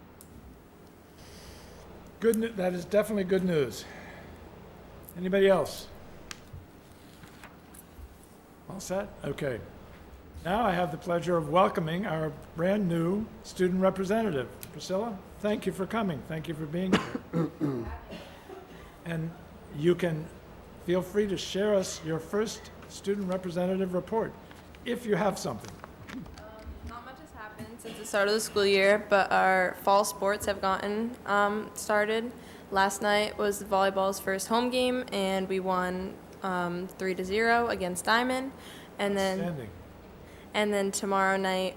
That is definitely good news. Anybody else? All set? Okay. Now I have the pleasure of welcoming our brand-new student representative. Priscilla, thank you for coming. Thank you for being here. And you can feel free to share us your first student representative report, if you have something. Not much has happened since the start of the school year, but our fall sports have gotten started. Last night was volleyball's first home game, and we won 3-0 against Diamond. And then Outstanding. and then tomorrow night,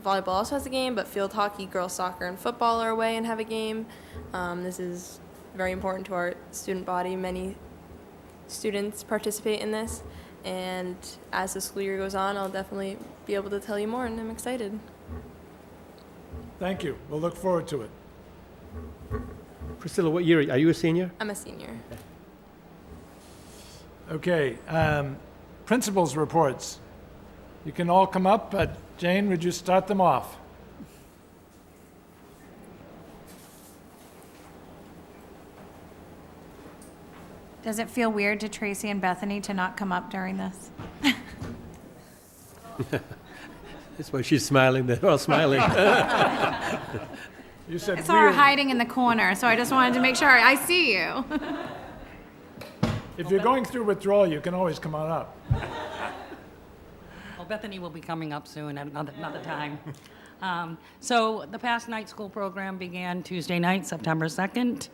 volleyball also has a game, but field hockey, girls soccer, and football are away and have a game. This is very important to our student body. Many students participate in this, and as the school year goes on, I'll definitely be able to tell you more, and I'm excited. Thank you. We'll look forward to it. Priscilla, what year, are you a senior? I'm a senior. Okay, principals' reports. You can all come up, but Jane, would you start them off? Does it feel weird to Tracy and Bethany to not come up during this? That's why she's smiling, they're all smiling. You said I saw her weird. hiding in the corner, so I just wanted to make sure I see you. If you're going through withdrawal, you can always come on up. Well, Bethany will be coming up soon at another time. So the Past Night School program began Tuesday night, September 2nd.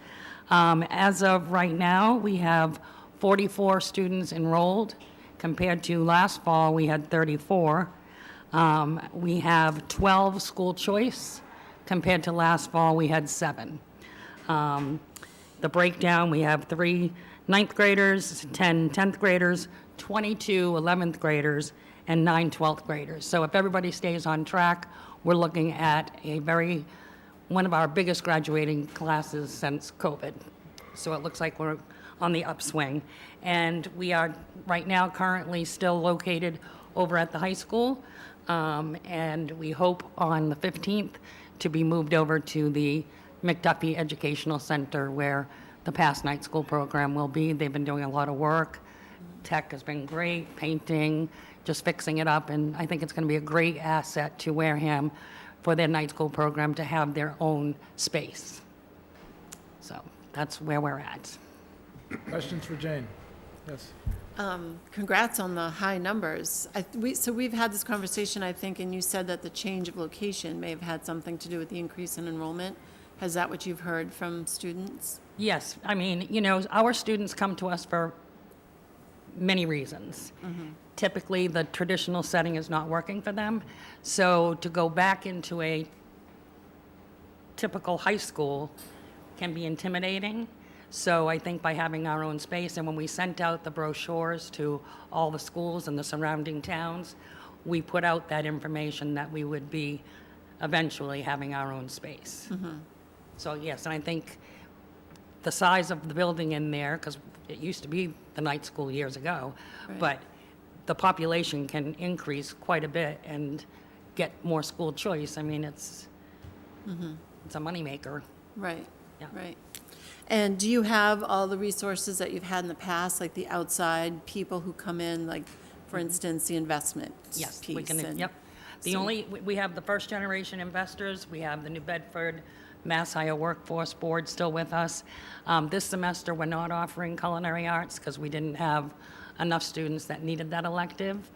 As of right now, we have 44 students enrolled. Compared to last fall, we had 34. We have 12 school choice. Compared to last fall, we had 7. The breakdown, we have 3 9th graders, 10 10th graders, 22 11th graders, and 9 12th graders. So if everybody stays on track, we're looking at one of our biggest graduating classes since COVID. So it looks like we're on the upswing. And we are right now currently still located over at the high school. And we hope on the 15th to be moved over to the McDuffie Educational Center where the Past Night School program will be. They've been doing a lot of work. Tech has been great, painting, just fixing it up, and I think it's going to be a great asset to Wareham for their night school program to have their own space. So that's where we're at. Questions for Jane? Yes. Congrats on the high numbers. So we've had this conversation, I think, and you said that the change of location may have had something to do with the increase in enrollment. Is that what you've heard from students? Yes, I mean, you know, our students come to us for many reasons. Typically, the traditional setting is not working for them. So to go back into a typical high school can be intimidating. So I think by having our own space, and when we sent out the brochures to all the schools in the surrounding towns, we put out that information that we would be eventually having our own space. So yes, and I think the size of the building in there, because it used to be the night school years ago, Right. but the population can increase quite a bit and get more school choice. I mean, it's a moneymaker. Right, Yeah. right. And do you have all the resources that you've had in the past, like the outside people who come in, like, for instance, the investment Yes, piece? we can, and- yep. We have the first generation investors, we have the New Bedford Mass Higher Workforce Board still with us. This semester, we're not offering culinary arts because we didn't have enough students that needed that elective.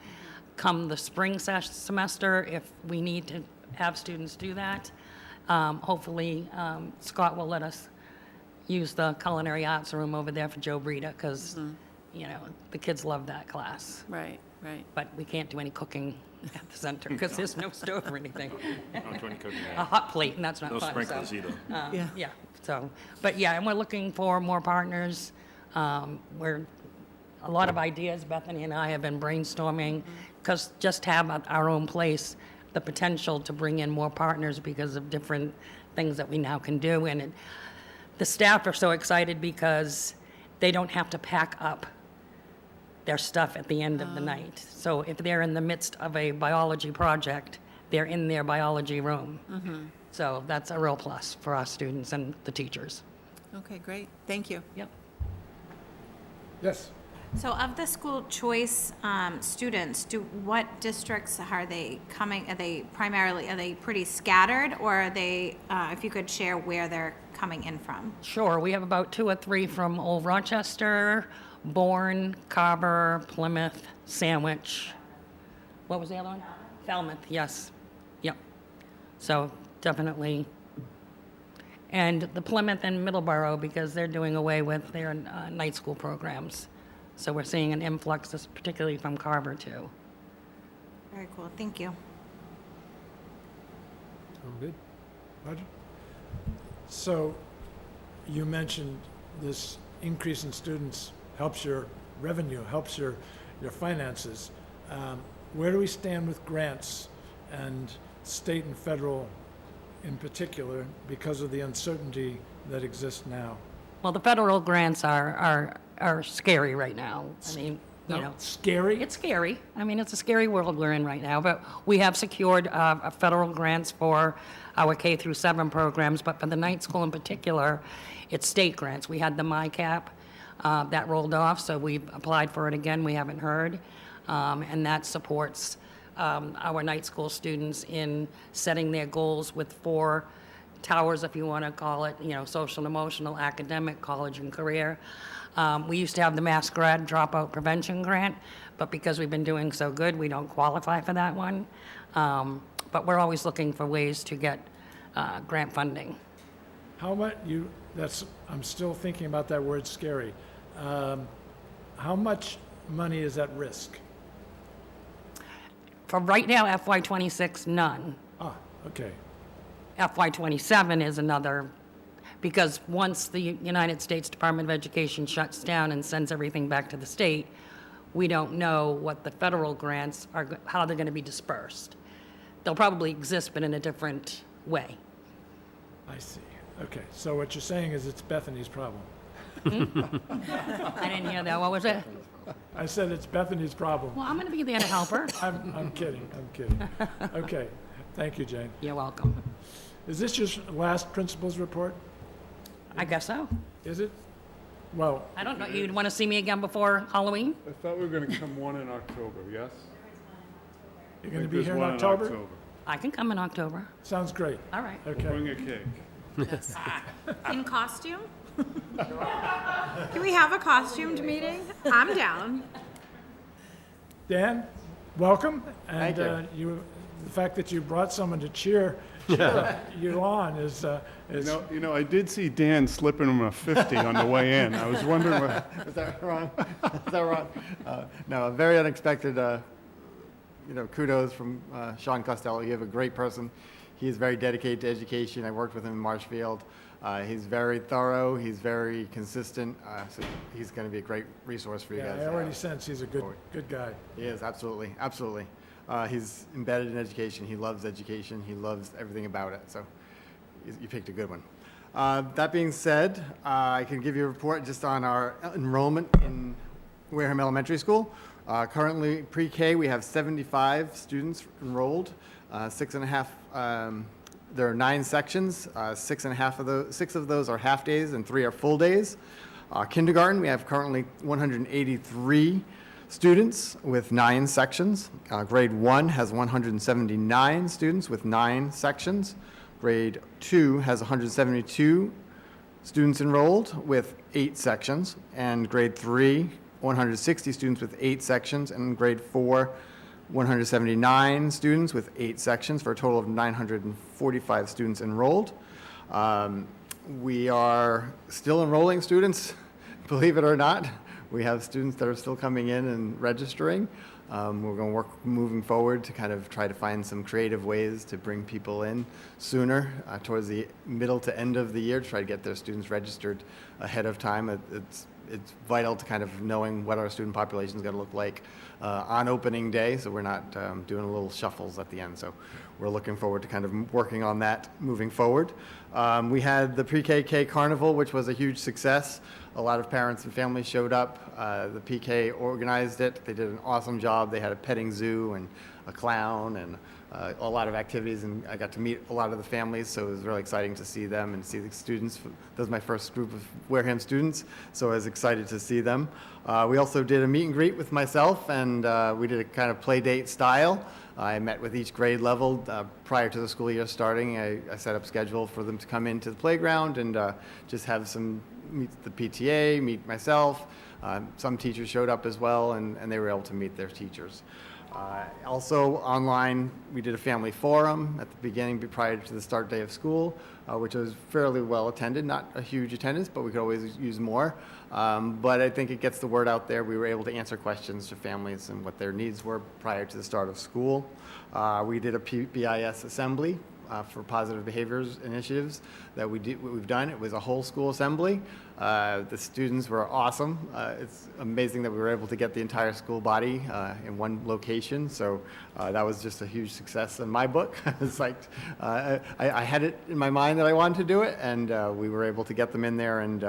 Come the spring semester, if we need to have students do that, hopefully Scott will let us use the culinary arts room over there for Joe Brita because, you know, the kids love that class. Right, right. But we can't do any cooking at the center because there's no stove or anything. Not doing cooking, A hot plate, and that's not no fun. sprinklers so, either. Yeah. Yeah, so, but yeah, and we're looking for more partners. We're, a lot of ideas, Bethany and I have been brainstorming, because just to have our own place, the potential to bring in more partners because of different things that we now can do. And the staff are so excited because they don't have to pack up their stuff at the end of the night. So if they're in the midst of a biology project, they're in their biology room. So that's a real plus for our students and the teachers. Okay, great. Thank you. Yep. Yes. So of the school choice students, what districts are they coming, are they pretty scattered, or are they, if you could share where they're coming in from? Sure, we have about 2 or 3 from Old Rochester, Bourne, Carver, Plymouth, Sandwich. What was the other one? Falmouth, yes. Yep. So definitely. And the Plymouth and Middleborough, because they're doing away with their night school programs. So we're seeing an influx, particularly from Carver, too. Very cool, thank you. I'm good. Roger? So you mentioned this increase in students helps your revenue, helps your finances. Where do we stand with grants and state and federal in particular because of the uncertainty that exists now? Well, the federal grants are scary right now. I mean, you know. Scary? It's scary. I mean, it's a scary world we're in right now, but we have secured federal grants for our K through 7 programs, but for the night school in particular, it's state grants. We had the MyCap that rolled off, so we applied for it again. We haven't heard, and that supports our night school students in setting their goals with 4 towers, if you want to call it, you know, social, emotional, academic, college, and career. We used to have the Mass Grad Dropout Prevention Grant, but because we've been doing so good, we don't qualify for that one. But we're always looking for ways to get grant funding. How much I'm still thinking about that word scary. How much money is at risk? For right now, FY '26, none. Ah, okay. FY '27 is another, because once the United States Department of Education shuts down and sends everything back to the state, we don't know what the federal grants are, how they're going to be dispersed. They'll probably exist, but in a different way. I see. Okay, so what you're saying is it's Bethany's problem. I didn't hear that. What was it? I said it's Bethany's problem. Well, I'm going to be there to help her. I'm kidding, I'm kidding. Okay, thank you, Jane. You're welcome. Is this your last principal's report? I guess so. Is it? Well, I don't know. You'd want to see me again before Halloween? I thought we were going to come one in October, yes? you're going to be There's here in one October? I can come in October. Sounds great. All right. Okay. Bring a cake. In costume? Can we have a costumed meeting? I'm down. Dan, welcome. And Thank the fact that you brought someone to cheer you on is You know, I did see Dan slipping him a 50 on the way in. I was wondering what, Is that wrong? Is that wrong? No, very unexpected, kudos from Sean Costello. You have a great person. He is very dedicated to education. I worked with him in Marshfield. He's very thorough. He's very consistent. So he's going to be a great resource for you guys. I already sense he's a good guy. He is, absolutely, absolutely. He's embedded in education. He loves education. He loves everything about it. So you picked a good one. That being said, I can give you a report just on our enrollment in Wareham Elementary School. Currently, pre-K, we have 75 students enrolled. 6.5, there are 9 sections. 6 of those are half days and 3 are full days. Kindergarten, we have currently 183 students with 9 sections. Grade 1 has 179 students with 9 sections. Grade 2 has 172 students enrolled with 8 sections. And grade 3, 160 students with 8 sections. And grade 4, 179 students with 8 sections for a total of 945 students enrolled. We are still enrolling students, believe it or not. We have students that are still coming in and registering. We're going to work moving forward to kind of try to find some creative ways to bring people in sooner, towards the middle to end of the year, to try to get their students registered ahead of time. It's vital to kind of knowing what our student population is going to look like on opening day, so we're not doing little shuffles at the end. So we're looking forward to kind of working on that moving forward. We had the Pre-KK Carnival, which was a huge success. A lot of parents and families showed up. The PK organized it. They did an awesome job. They had a petting zoo and a clown and a lot of activities, and I got to meet a lot of the families, so it was really exciting to see them and see the students. That was my first group of Wareham students, so I was excited to see them. We also did a meet and greet with myself, and we did a kind of play date style. I met with each grade level prior to the school year starting. I set up a schedule for them to come into the playground and just have some meet the PTA, meet myself. Some teachers showed up as well, and they were able to meet their teachers. Also online, we did a family forum at the beginning prior to the start day of school, which was fairly well attended. Not a huge attendance, but we could always use more. But I think it gets the word out there. We were able to answer questions to families and what their needs were prior to the start of school. We did a PBIS assembly for positive behaviors initiatives that we've done. It was a whole school assembly. The students were awesome. It's amazing that we were able to get the entire school body in one location. So that was just a huge success in my book. I was psyched. I had it in my mind that I wanted to do it, and we were able to get them in there, and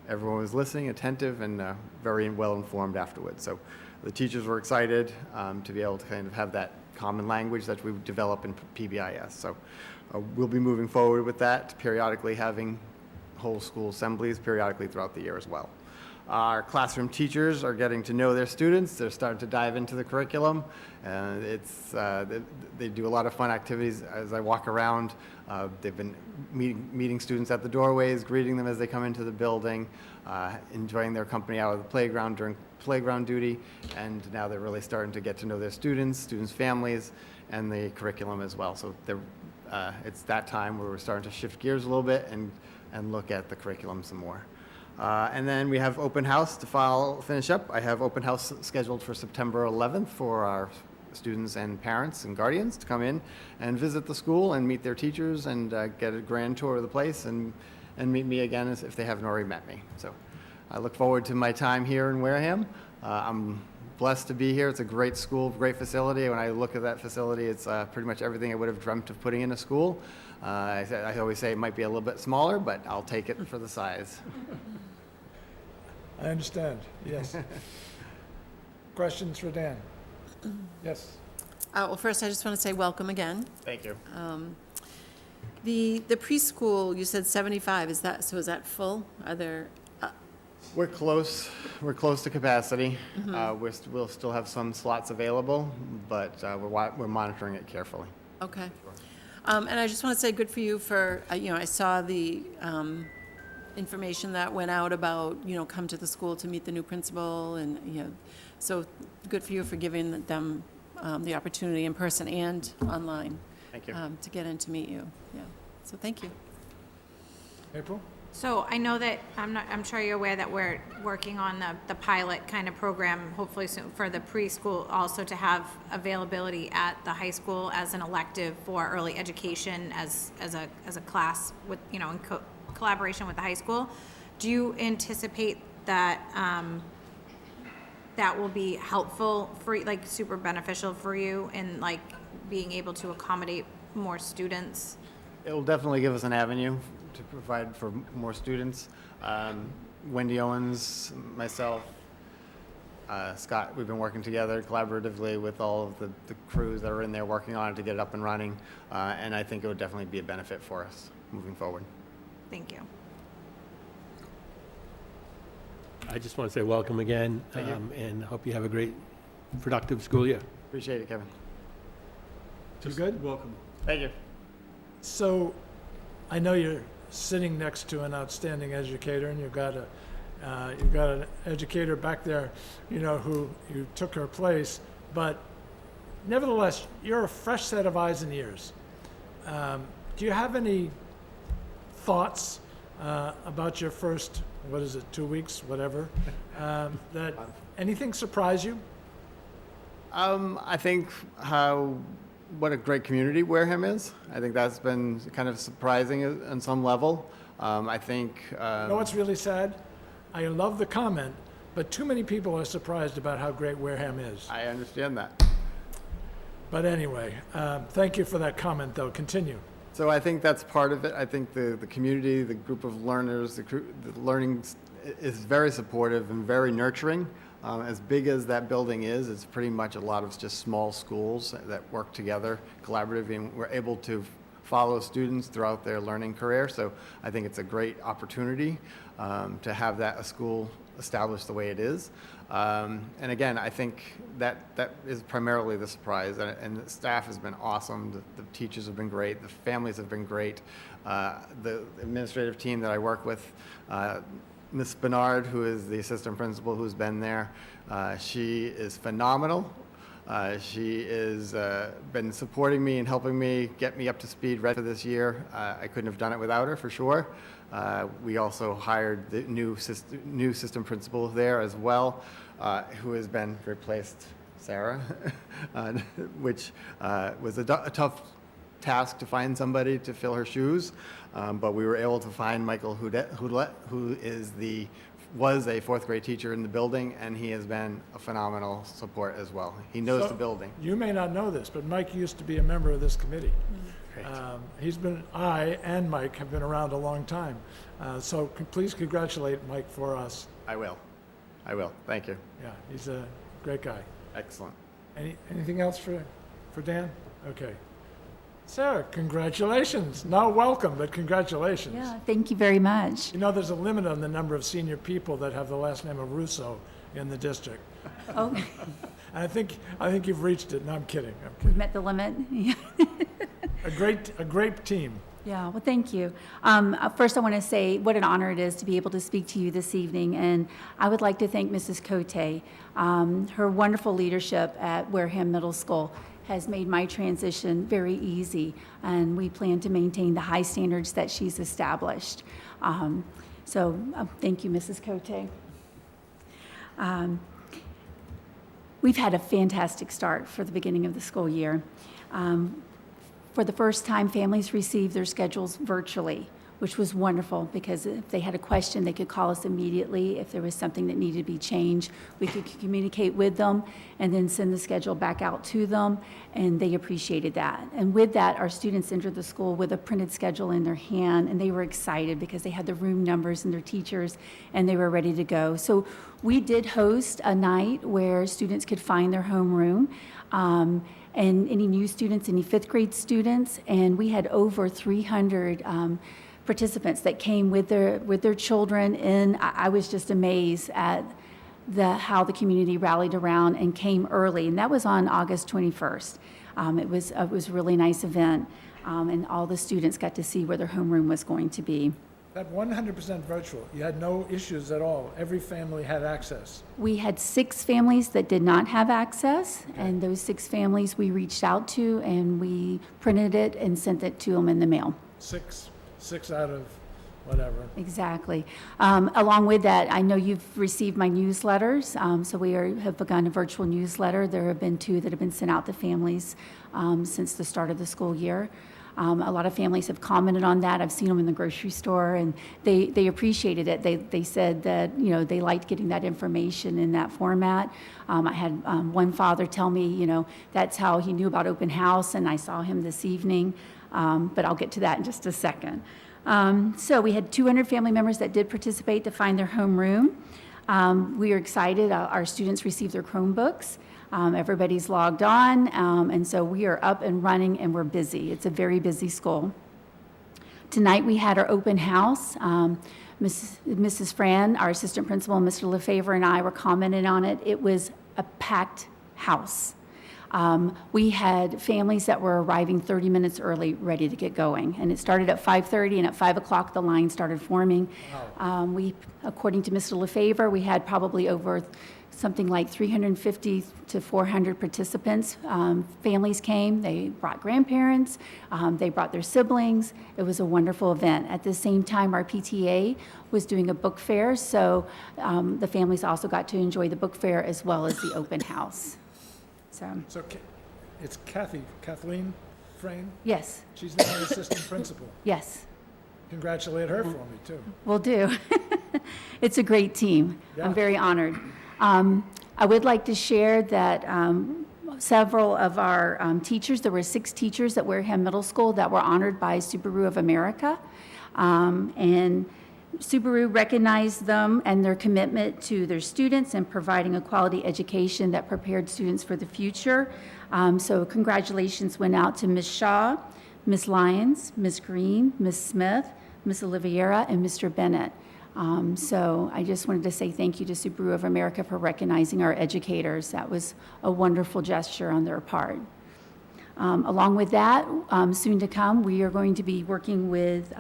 everyone was listening, attentive, and very well informed afterwards. So the teachers were excited to be able to kind of have that common language that we develop in PBIS. So we'll be moving forward with that, periodically having whole school assemblies periodically throughout the year as well. Our classroom teachers are getting to know their students. They're starting to dive into the curriculum. They do a lot of fun activities as I walk around. They've been meeting students at the doorways, greeting them as they come into the building, enjoying their company out of the playground during playground duty, and now they're really starting to get to know their students' families, and the curriculum as well. So it's that time where we're starting to shift gears a little bit and look at the curriculum some more. And then we have open house to finish up. I have open house scheduled for September 11th for our students and parents and guardians to come in and visit the school and meet their teachers and get a grand tour of the place and meet me again if they haven't already met me. So I look forward to my time here in Wareham. I'm blessed to be here. It's a great school, great facility. When I look at that facility, it's pretty much everything I would have dreamt of putting in a school. I always say it might be a little bit smaller, but I'll take it for the size. I understand, yes. Questions for Dan? Yes. Well, first, I just want to say welcome again. Thank you. The preschool, you said 75, is that full? Are there, We're close to capacity. We'll still have some slots available, but we're monitoring it carefully. okay. And I just want to say good for you for, I saw the information that went out about, come to the school to meet the new principal, and, so good for you for giving them the opportunity in person and online. Thank you. To get in to meet you, yeah. So thank you. April? So I know that, I'm sure you're aware that we're working on the pilot kind of program, hopefully soon, for the preschool, also to have availability at the high school as an elective for early education as a class with, in collaboration with the high school. Do you anticipate that that will be helpful for, like, super beneficial for you in, like, being able to accommodate more students? It will definitely give us an avenue to provide for more students. Wendy Owens, myself, Scott, we've been working together collaboratively with all of the crews that are in there working on it to get it up and running. And I think it would definitely be a benefit for us moving forward. Thank you. I just want to say welcome again, Thank you. and hope you have a great, productive school year. Appreciate it, Kevin. You good? Welcome. Thank you. So, I know you're sitting next to an outstanding educator, and you've got an educator back there, who you took her place, but nevertheless, you're a fresh set of eyes and ears. Do you have any thoughts about your first, 2 weeks, whatever, that anything surprise you? I think what a great community Wareham is. I think that's been kind of surprising on some level. I think. You know what's really sad? I love the comment, but too many people are surprised about how great Wareham is. I understand that. But anyway, thank you for that comment, though. Continue. So I think that's part of it. I think the community, the group of learners, the learning is very supportive and very nurturing. As big as that building is, it's pretty much a lot of just small schools that work together collaboratively, and we're able to follow students throughout their learning career. So I think it's a great opportunity to have a school established the way it is. And again, I think that is primarily the surprise, and the staff has been awesome. The teachers have been great. The families have been great. The administrative team that I work with, Ms. Bernard, who is the assistant principal who's been there, she is phenomenal. She has been supporting me and helping me get me up to speed right for this year. I couldn't have done it without her, for sure. We also hired the new system principal there as well, who has been replaced Sarah, which was a tough task to find somebody to fill her shoes, but we were able to find Michael Houdet, who was a fourth grade teacher in the building, and he has been a phenomenal support as well. He knows So, the building. You may not know this, but Mike used to be a member of this committee. I and Mike have been around a long time. So please congratulate Mike for us. I will. Thank you. Yeah, he's a great guy. Excellent. Anything else for Dan? Okay. Sarah, congratulations. Not welcome, but congratulations. Yeah, thank you very much. You know, there's a limit on the number of senior people that have the last name of Russo in the district. Oh, And I think you've reached it. No, I'm kidding. we've met the limit. A great team. Yeah, well, thank you. First, I want to say what an honor it is to be able to speak to you this evening, and I would like to thank Mrs. Cote. Her wonderful leadership at Wareham Middle School has made my transition very easy, and we plan to maintain the high standards that she's established. Thank you, Mrs. Cote. We've had a fantastic start for the beginning of the school year. For the first time, families received their schedules virtually, which was wonderful because if they had a question, they could call us immediately. If there was something that needed to be changed, we could communicate with them and then send the schedule back out to them, and they appreciated that. And with that, our students entered the school with a printed schedule in their hand, and they were excited because they had the room numbers and their teachers, and they were ready to go. So we did host a night where students could find their homeroom. And any new students, any fifth grade students, and we had over 300 participants that came with their children, and I was just amazed at how the community rallied around and came early, and that was on August 21st. It was a really nice event, and all the students got to see where their homeroom was going to be. That 100% virtual, you had no issues at all. Every family had access. We had 6 families that did not have access, and those 6 families we reached out to, and we printed it and sent it to them in the mail. Six out of whatever. Exactly. Along with that, I know you've received my newsletters, so we have begun a virtual newsletter. There have been 2 that have been sent out to families since the start of the school year. A lot of families have commented on that. I've seen them in the grocery store, and they appreciated it. They said that, they liked getting that information in that format. I had one father tell me, that's how he knew about open house, and I saw him this evening, but I'll get to that in just a second. So we had 200 family members that did participate to find their homeroom. We are excited. Our students received their Chromebooks. Everybody's logged on, and so we are up and running, and we're busy. It's a very busy school. Tonight we had our open house. Mrs. Fran, our assistant principal, and Mr. Lefevre and I were commenting on it. It was a packed house. We had families that were arriving 30 minutes early, ready to get going. And it started at 5:30, and at 5 o'clock, the line started forming. According to Mr. Lefevre, we had probably over something like 350 to 400 participants. Families came, they brought grandparents, they brought their siblings. It was a wonderful event. At the same time, our PTA was doing a book fair, so the families also got to enjoy the book fair as well as the open house. So it's Kathleen Frame? Yes. She's now an assistant principal. Yes. Congratulate her for me, too. Will do. It's a great team. Yeah. I'm very honored. I would like to share that several of our teachers, there were 6 teachers at Wareham Middle School that were honored by Subaru of America. And Subaru recognized them and their commitment to their students and providing a quality education that prepared students for the future. So congratulations went out to Ms. Shaw, Ms. Lyons, Ms. Green, Ms. Smith, Ms. Oliveira, and Mr. Bennett. So I just wanted to say thank you to Subaru of America for recognizing our educators. That was a wonderful gesture on their part. Along with that, soon to come, we are going to be working with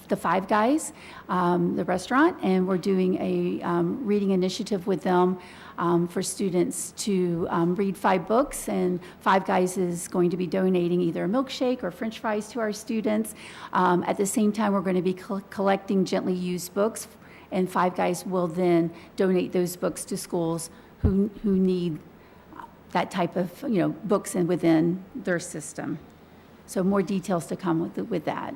the Five Guys, the restaurant, and we're doing a reading initiative with them for students to read 5 books, and Five Guys is going to be donating either a milkshake or French fries to our students. At the same time, we're going to be collecting gently used books, and Five Guys will then donate those books to schools who need that type of, books within their system. So more details to come with that.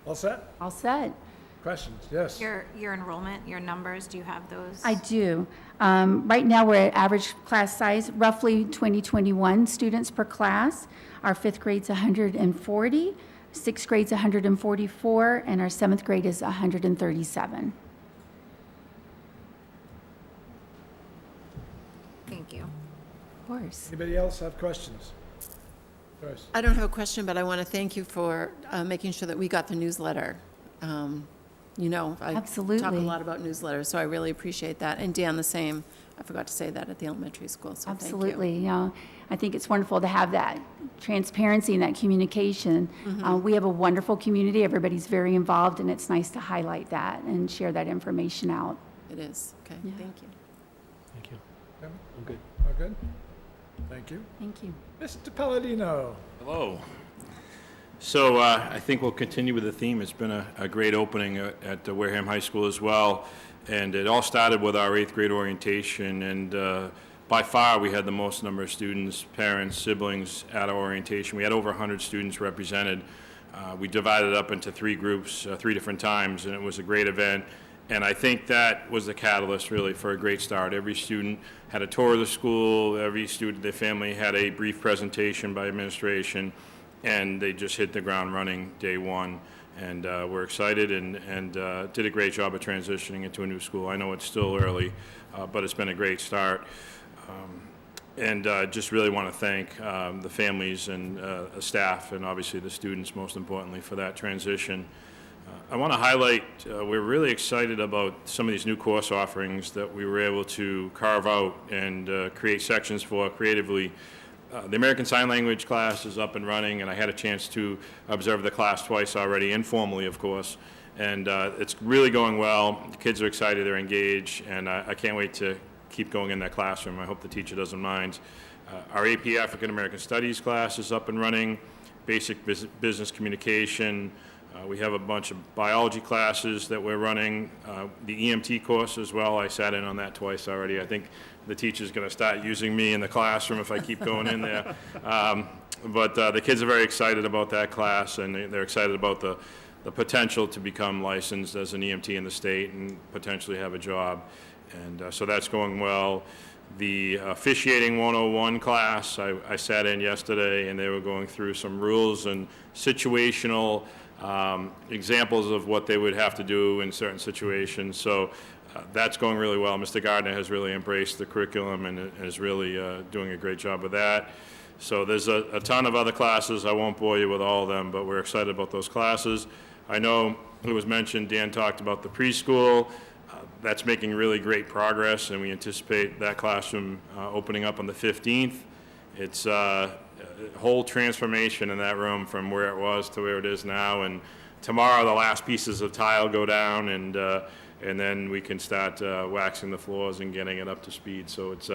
All set? All set. Questions? Yes. Your enrollment, your numbers, do you have those? I do. Right now, we're at average class size, roughly 2021 students per class. Our fifth grade's 140, sixth grade's 144, and our seventh grade is 137. Thank you. Of course. Anybody else have questions? Joyce? I don't have a question, but I want to thank you for making sure that we got the newsletter. You know, I talk a Absolutely. lot about newsletters, so I really appreciate that. And Dan, the same. I forgot to say that at the elementary school, so thank you. Absolutely. I think it's wonderful to have that transparency and that communication. We have a wonderful community. Everybody's very involved, and it's nice to highlight that and share that information out. It is. Okay, Yeah. thank you. Thank you. Kevin? I'm good. All good? Thank you. Thank you. Mr. Palladino? Hello. So I think we'll continue with the theme. It's been a great opening at Wareham High School as well. And it all started with our 8th grade orientation. And by far, we had the most number of students, parents, siblings at our orientation. We had over 100 students represented. We divided it up into 3 groups, 3 different times, and it was a great event. And I think that was the catalyst, really, for a great start. Every student had a tour of the school. Every student, their family had a brief presentation by administration. And they just hit the ground running day one. And we're excited and did a great job of transitioning into a new school. I know it's still early, but it's been a great start. And just really want to thank the families and the staff and obviously the students, most importantly, for that transition. I want to highlight, we're really excited about some of these new course offerings that we were able to carve out and create sections for creatively. The American Sign Language class is up and running, and I had a chance to observe the class twice already, informally, of course. And it's really going well. The kids are excited, they're engaged, and I can't wait to keep going in that classroom. I hope the teacher doesn't mind. Our AP African American Studies class is up and running, basic business communication. We have a bunch of biology classes that we're running. The EMT course as well, I sat in on that twice already. I think the teacher's going to start using me in the classroom if I keep going in there. But the kids are very excited about that class, and they're excited about the potential to become licensed as an EMT in the state and potentially have a job. And so that's going well. The officiating 101 class, I sat in yesterday, and they were going through some rules and situational examples of what they would have to do in certain situations. So that's going really well. Mr. Gardner has really embraced the curriculum and is really doing a great job with that. So there's a ton of other classes. I won't bore you with all of them, but we're excited about those classes. I know it was mentioned, Dan talked about the preschool. That's making really great progress, and we anticipate that classroom opening up on the 15th. It's a whole transformation in that room from where it was to where it is now. And tomorrow, the last pieces of tile go down, and then we can start waxing the floors and getting it up to speed. So it's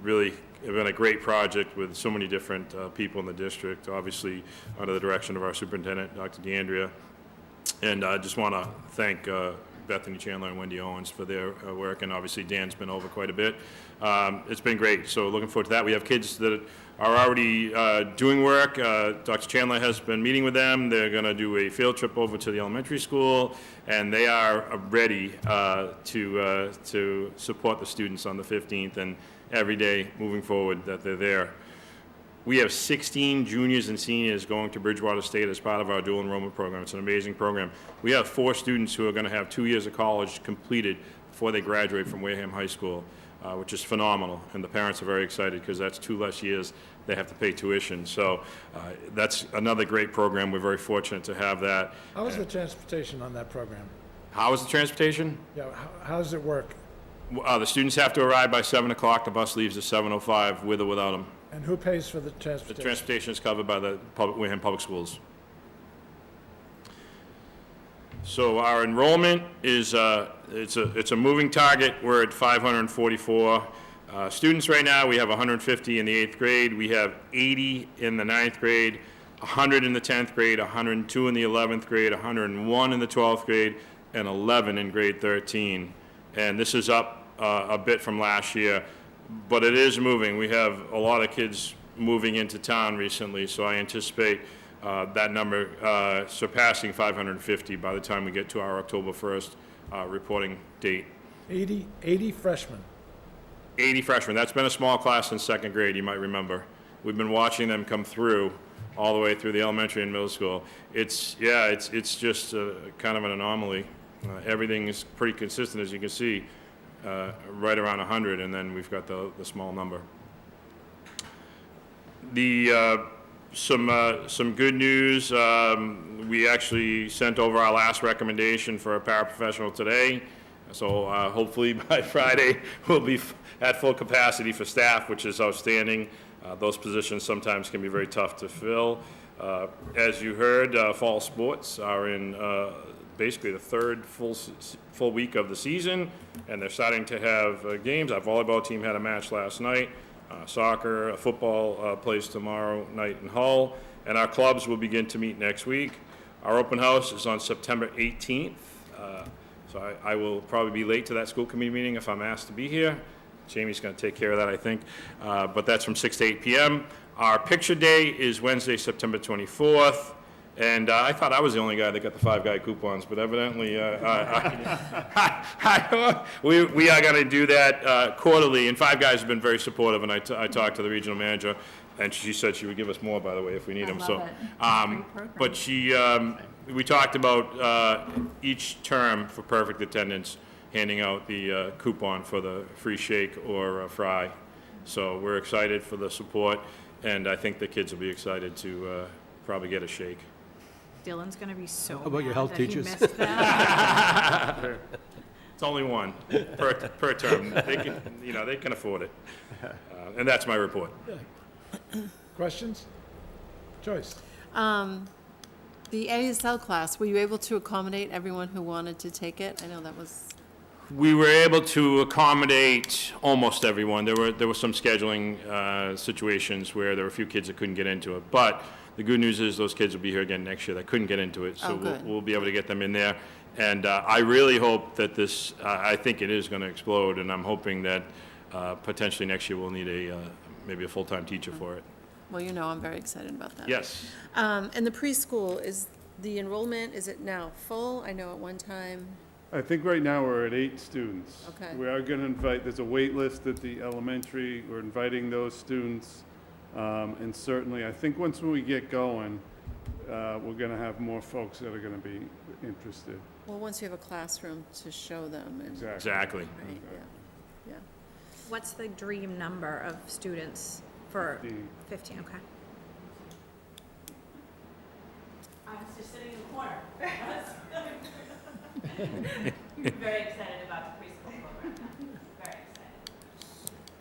really been a great project with so many different people in the district, obviously under the direction of our superintendent, Dr. DeAndrea. And I just want to thank Bethany Chandler and Wendy Owens for their work, and obviously Dan's been over quite a bit. It's been great, so looking forward to that. We have kids that are already doing work. Dr. Chandler has been meeting with them. They're going to do a field trip over to the elementary school, and they are ready to support the students on the 15th and every day moving forward that they're there. We have 16 juniors and seniors going to Bridgewater State as part of our dual enrollment program. It's an amazing program. We have 4 students who are going to have 2 years of college completed before they graduate from Wareham High School, which is phenomenal. And the parents are very excited because that's 2 less years they have to pay tuition. So that's another great program. We're very fortunate to have that. How is the transportation on that program? How is the transportation? Yeah, how does it work? The students have to arrive by 7 o'clock. The bus leaves at 7:05 with or without them. And who pays for the The transportation? transportation is covered by the Wareham Public Schools. So our enrollment is, it's a moving target. We're at 544 students right now. We have 150 in the 8th grade. We have 80 in the 9th grade, 100 in the 10th grade, 102 in the 11th grade, 101 in the 12th grade, and 11 in grade 13. And this is up a bit from last year, but it is moving. We have a lot of kids moving into town recently, so I anticipate that number surpassing 550 by the time we get to our October 1st reporting date. 80 freshmen. 80 freshmen. That's been a small class in second grade, you might remember. We've been watching them come through all the way through the elementary and middle school. It's just kind of an anomaly. Everything is pretty consistent, as you can see, right around 100, and then we've got the small number. Some good news, we actually sent over our last recommendation for a paraprofessional today. So hopefully by Friday, we'll be at full capacity for staff, which is outstanding. Those positions sometimes can be very tough to fill. As you heard, fall sports are in basically the third full week of the season, and they're starting to have games. Our volleyball team had a match last night. Soccer, football plays tomorrow night in Hull, and our clubs will begin to meet next week. Our open house is on September 18th, so I will probably be late to that school committee meeting if I'm asked to be here. Jamie's going to take care of that, I think, but that's from 6 to 8 p.m. Our picture day is Wednesday, September 24th, and I thought I was the only guy that got the 5-guy coupons, but evidently we are going to do that quarterly, and 5 Guys have been very supportive, and I talked to the regional manager, and she said she would give us more, by the way, if we need them. So, but we talked about each term for perfect attendance, handing out the coupon for the free shake or fry. So we're excited for the support, and I think the kids will be excited to probably get a shake. Dylan's gonna be so How about your mad health that he teachers? missed that. It's only one per term. They can afford it. And that's my report. Questions? Joyce? The ASL class, were you able to accommodate everyone who wanted to take it? I know that was, We were able to accommodate almost everyone. There were some scheduling situations where there were a few kids that couldn't get into it. But the good news is those kids will be here again next year that couldn't get into it. So we'll be able to get them in there. And I really hope that this, I think it is going to explode. And I'm hoping that potentially next year we'll need maybe a full-time teacher for it. well, you know, I'm very excited about that. Yes. And the preschool, is the enrollment, is it now full? I know at one time, I think right now we're at 8 students. Okay. We are going to invite, there's a wait list at the elementary. We're inviting those students. And certainly, I think once we get going, we're going to have more folks that are going to be interested. well, once you have a classroom to show them and. Exactly. Right, yeah. What's the dream number of students for 15. 15, okay. I was just sitting in the corner. Very excited about the preschool program. Very excited.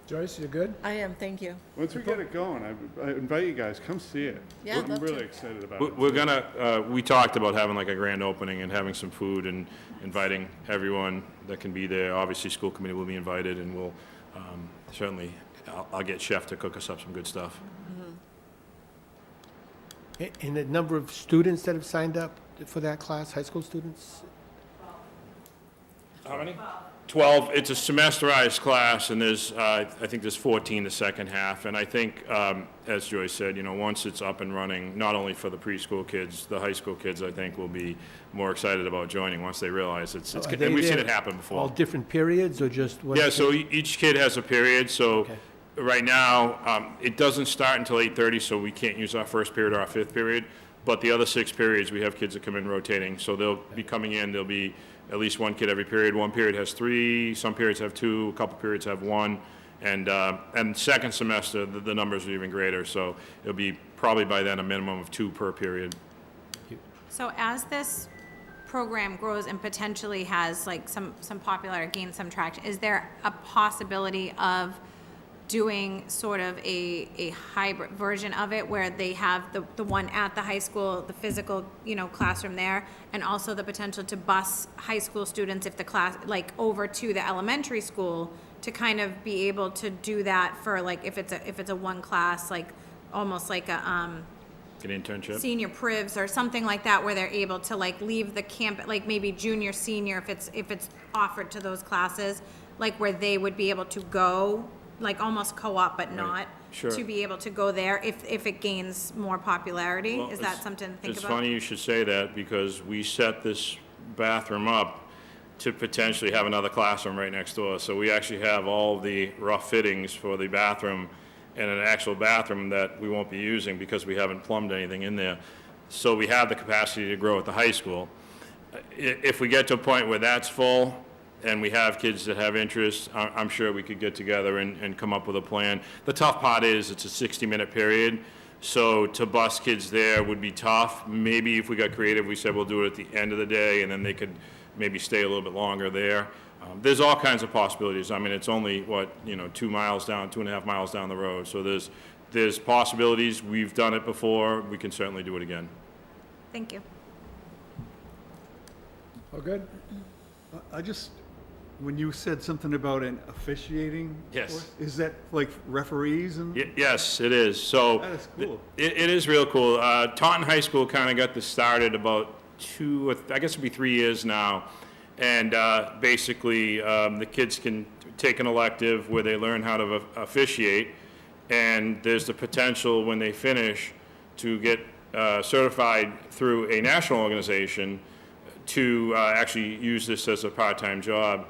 Joyce, you good? I am, thank you. Once we get it going, I invite you guys, come see it. Yeah, I'd I'm love to. really excited about it. We're gonna, we talked about having like a grand opening and having some food and inviting everyone that can be there. Obviously, school committee will be invited, and we'll certainly, I'll get Chef to cook us up some good stuff. And the number of students that have signed up for that class, high school students? How many? 12. It's a semesterized class, and there's, I think there's 14 the second half. And I think, as Joyce said, once it's up and running, not only for the preschool kids, the high school kids, I think, will be more excited about joining once they realize it's Are and they we've seen there it happen before. All different periods or just one? Yeah, so each kid has a period, so Okay. right now, it doesn't start until 8:30, so we can't use our first period or our fifth period, but the other 6 periods, we have kids that come in rotating, so they'll be coming in, there'll be at least one kid every period. One period has 3, some periods have 2, a couple periods have 1, and second semester, the numbers are even greater, so it'll be probably by then a minimum of 2 per period. So as this program grows and potentially has like some popularity, gains some traction, is there a possibility of doing sort of a hybrid version of it where they have the one at the high school, the physical, classroom there, and also the potential to bus high school students if the class, like over to the elementary school to kind of be able to do that for like, if it's a one class, like almost like a, An internship? senior privs or something like that where they're able to like leave the camp, like maybe junior, senior, if it's offered to those classes, like where they would be able to go, like almost co-op but not, Sure. to be able to go there if it gains more popularity? Well, Is it's- that something to think It's about? funny you should say that, because we set this bathroom up to potentially have another classroom right next door. So we actually have all the rough fittings for the bathroom and an actual bathroom that we won't be using because we haven't plumbed anything in there. So we have the capacity to grow at the high school. If we get to a point where that's full and we have kids that have interest, I'm sure we could get together and come up with a plan. The tough part is it's a 60-minute period, so to bus kids there would be tough. Maybe if we got creative, we said we'll do it at the end of the day, and then they could maybe stay a little bit longer there. There's all kinds of possibilities. I mean, it's only, 2.5 miles down the road, so there's possibilities. We've done it before. We can certainly do it again. Thank you. All good? When you said something about an officiating Yes. course, is that like referees and? Yes, it is. So That is cool. It is real cool. Taunton High School kind of got this started about 3 years now. And basically, the kids can take an elective where they learn how to officiate. And there's the potential when they finish to get certified through a national organization to actually use this as a part-time job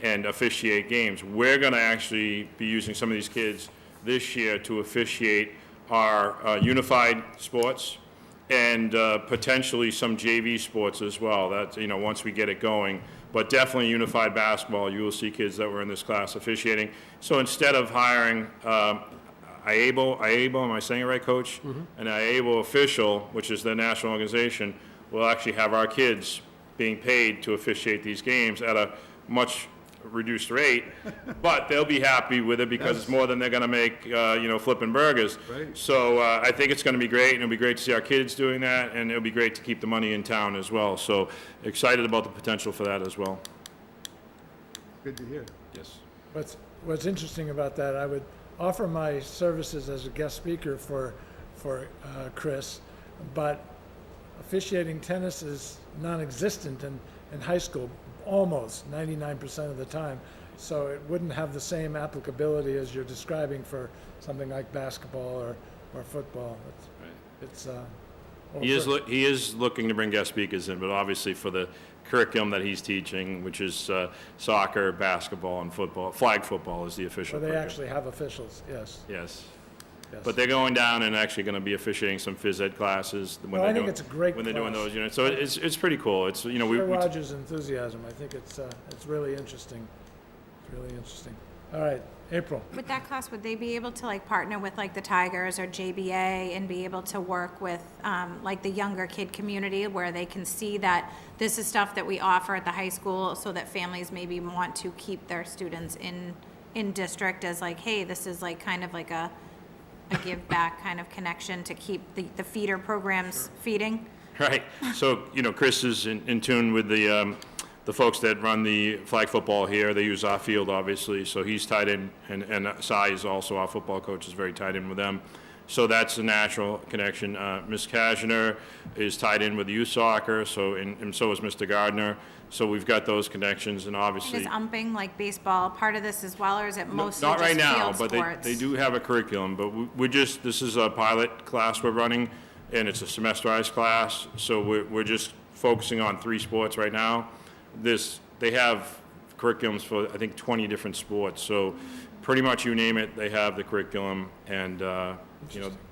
and officiate games. We're going to actually be using some of these kids this year to officiate our unified sports and potentially some JV sports as well. That, once we get it going, but definitely unified basketball. You will see kids that were in this class officiating. So instead of hiring IABO, am I saying it right, Coach? An IABO official, which is the national organization, we'll actually have our kids being paid to officiate these games at a much reduced rate, but they'll be happy with it because it's more than they're going to make, flipping burgers. Right. So I think it's going to be great, and it'll be great to see our kids doing that, and it'll be great to keep the money in town as well. So excited about the potential for that as well. Good to hear. Yes. What's interesting about that, I would offer my services as a guest speaker for Chris, but officiating tennis is non-existent in high school, almost 99% of the time. So it wouldn't have the same applicability as you're describing for something like basketball or football. He is looking to bring guest speakers in, but obviously for the curriculum that he's teaching, which is soccer, basketball, and football. Flag football is the official So they curriculum. actually have officials, yes. Yes. Yes. But they're going down and actually going to be officiating some phys ed classes when Well, they're I think doing, it's a great when they're doing class. those units. So it's pretty cool. It's we Share Roger's enthusiasm. I think it's really interesting. It's really interesting. All right, April. With that class, would they be able to partner with the Tigers or JBA and be able to work with the younger kid community where they can see that this is stuff that we offer at the high school so that families maybe want to keep their students in district as hey, this is kind of like a give back kind of connection to keep the feeder programs feeding? Right. So, Chris is in tune with the folks that run the flag football here. They use our field, obviously, so he's tied in, and Sai is also our football coach, is very tied in with them. So that's a natural connection. Ms. Kashner is tied in with youth soccer, and so is Mr. Gardner. So we've got those connections, and obviously... Is umping, baseball, part of this as well, or is it mostly Not just right now, field but sports? they do have a curriculum, but this is a pilot class we're running, and it's a semesterized class, so we're just focusing on 3 sports right now. They have curriculums for, I think, 20 different sports, so pretty much you name it, they have the curriculum, and,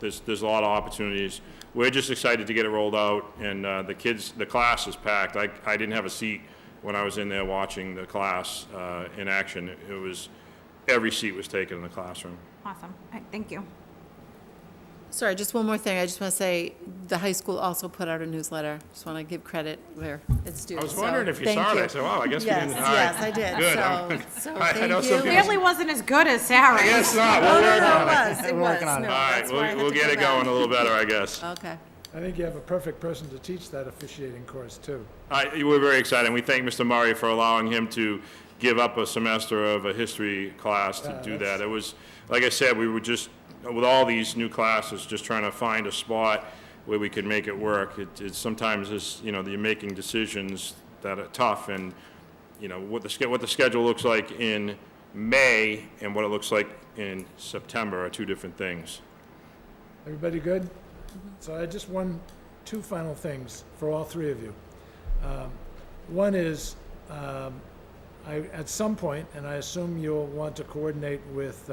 there's a lot of opportunities. We're just excited to get it rolled out, and the class is packed. I didn't have a seat when I was in there watching the class in action. Every seat was taken in the classroom. Awesome. All right, thank you. Sorry, just one more thing. I just want to say, the high school also put out a newsletter. Just want to give credit where it's due. I was So, wondering if you thank saw it. you. I said, wow, I guess we didn't. Yes, all right. yes, I did. Good. So I know thank some you. people- Clearly wasn't as good as Sarah's. I guess not. No, We'll no, work no, on it it. was, it was. No, All right, that's why I had we'll to get go it going back. a little better, I guess. Okay. I think you have a perfect person to teach that officiating course, too. We're very excited. We thank Mr. Murray for allowing him to give up a semester of a history class to do that. It was, like I said, we were just, with all these new classes, just trying to find a spot where we could make it work. It sometimes is, you're making decisions that are tough, and, what the schedule looks like in May and what it looks like in September are two different things. Everybody good? So I just two final things for all three of you. One is, at some point, and I assume you'll want to coordinate with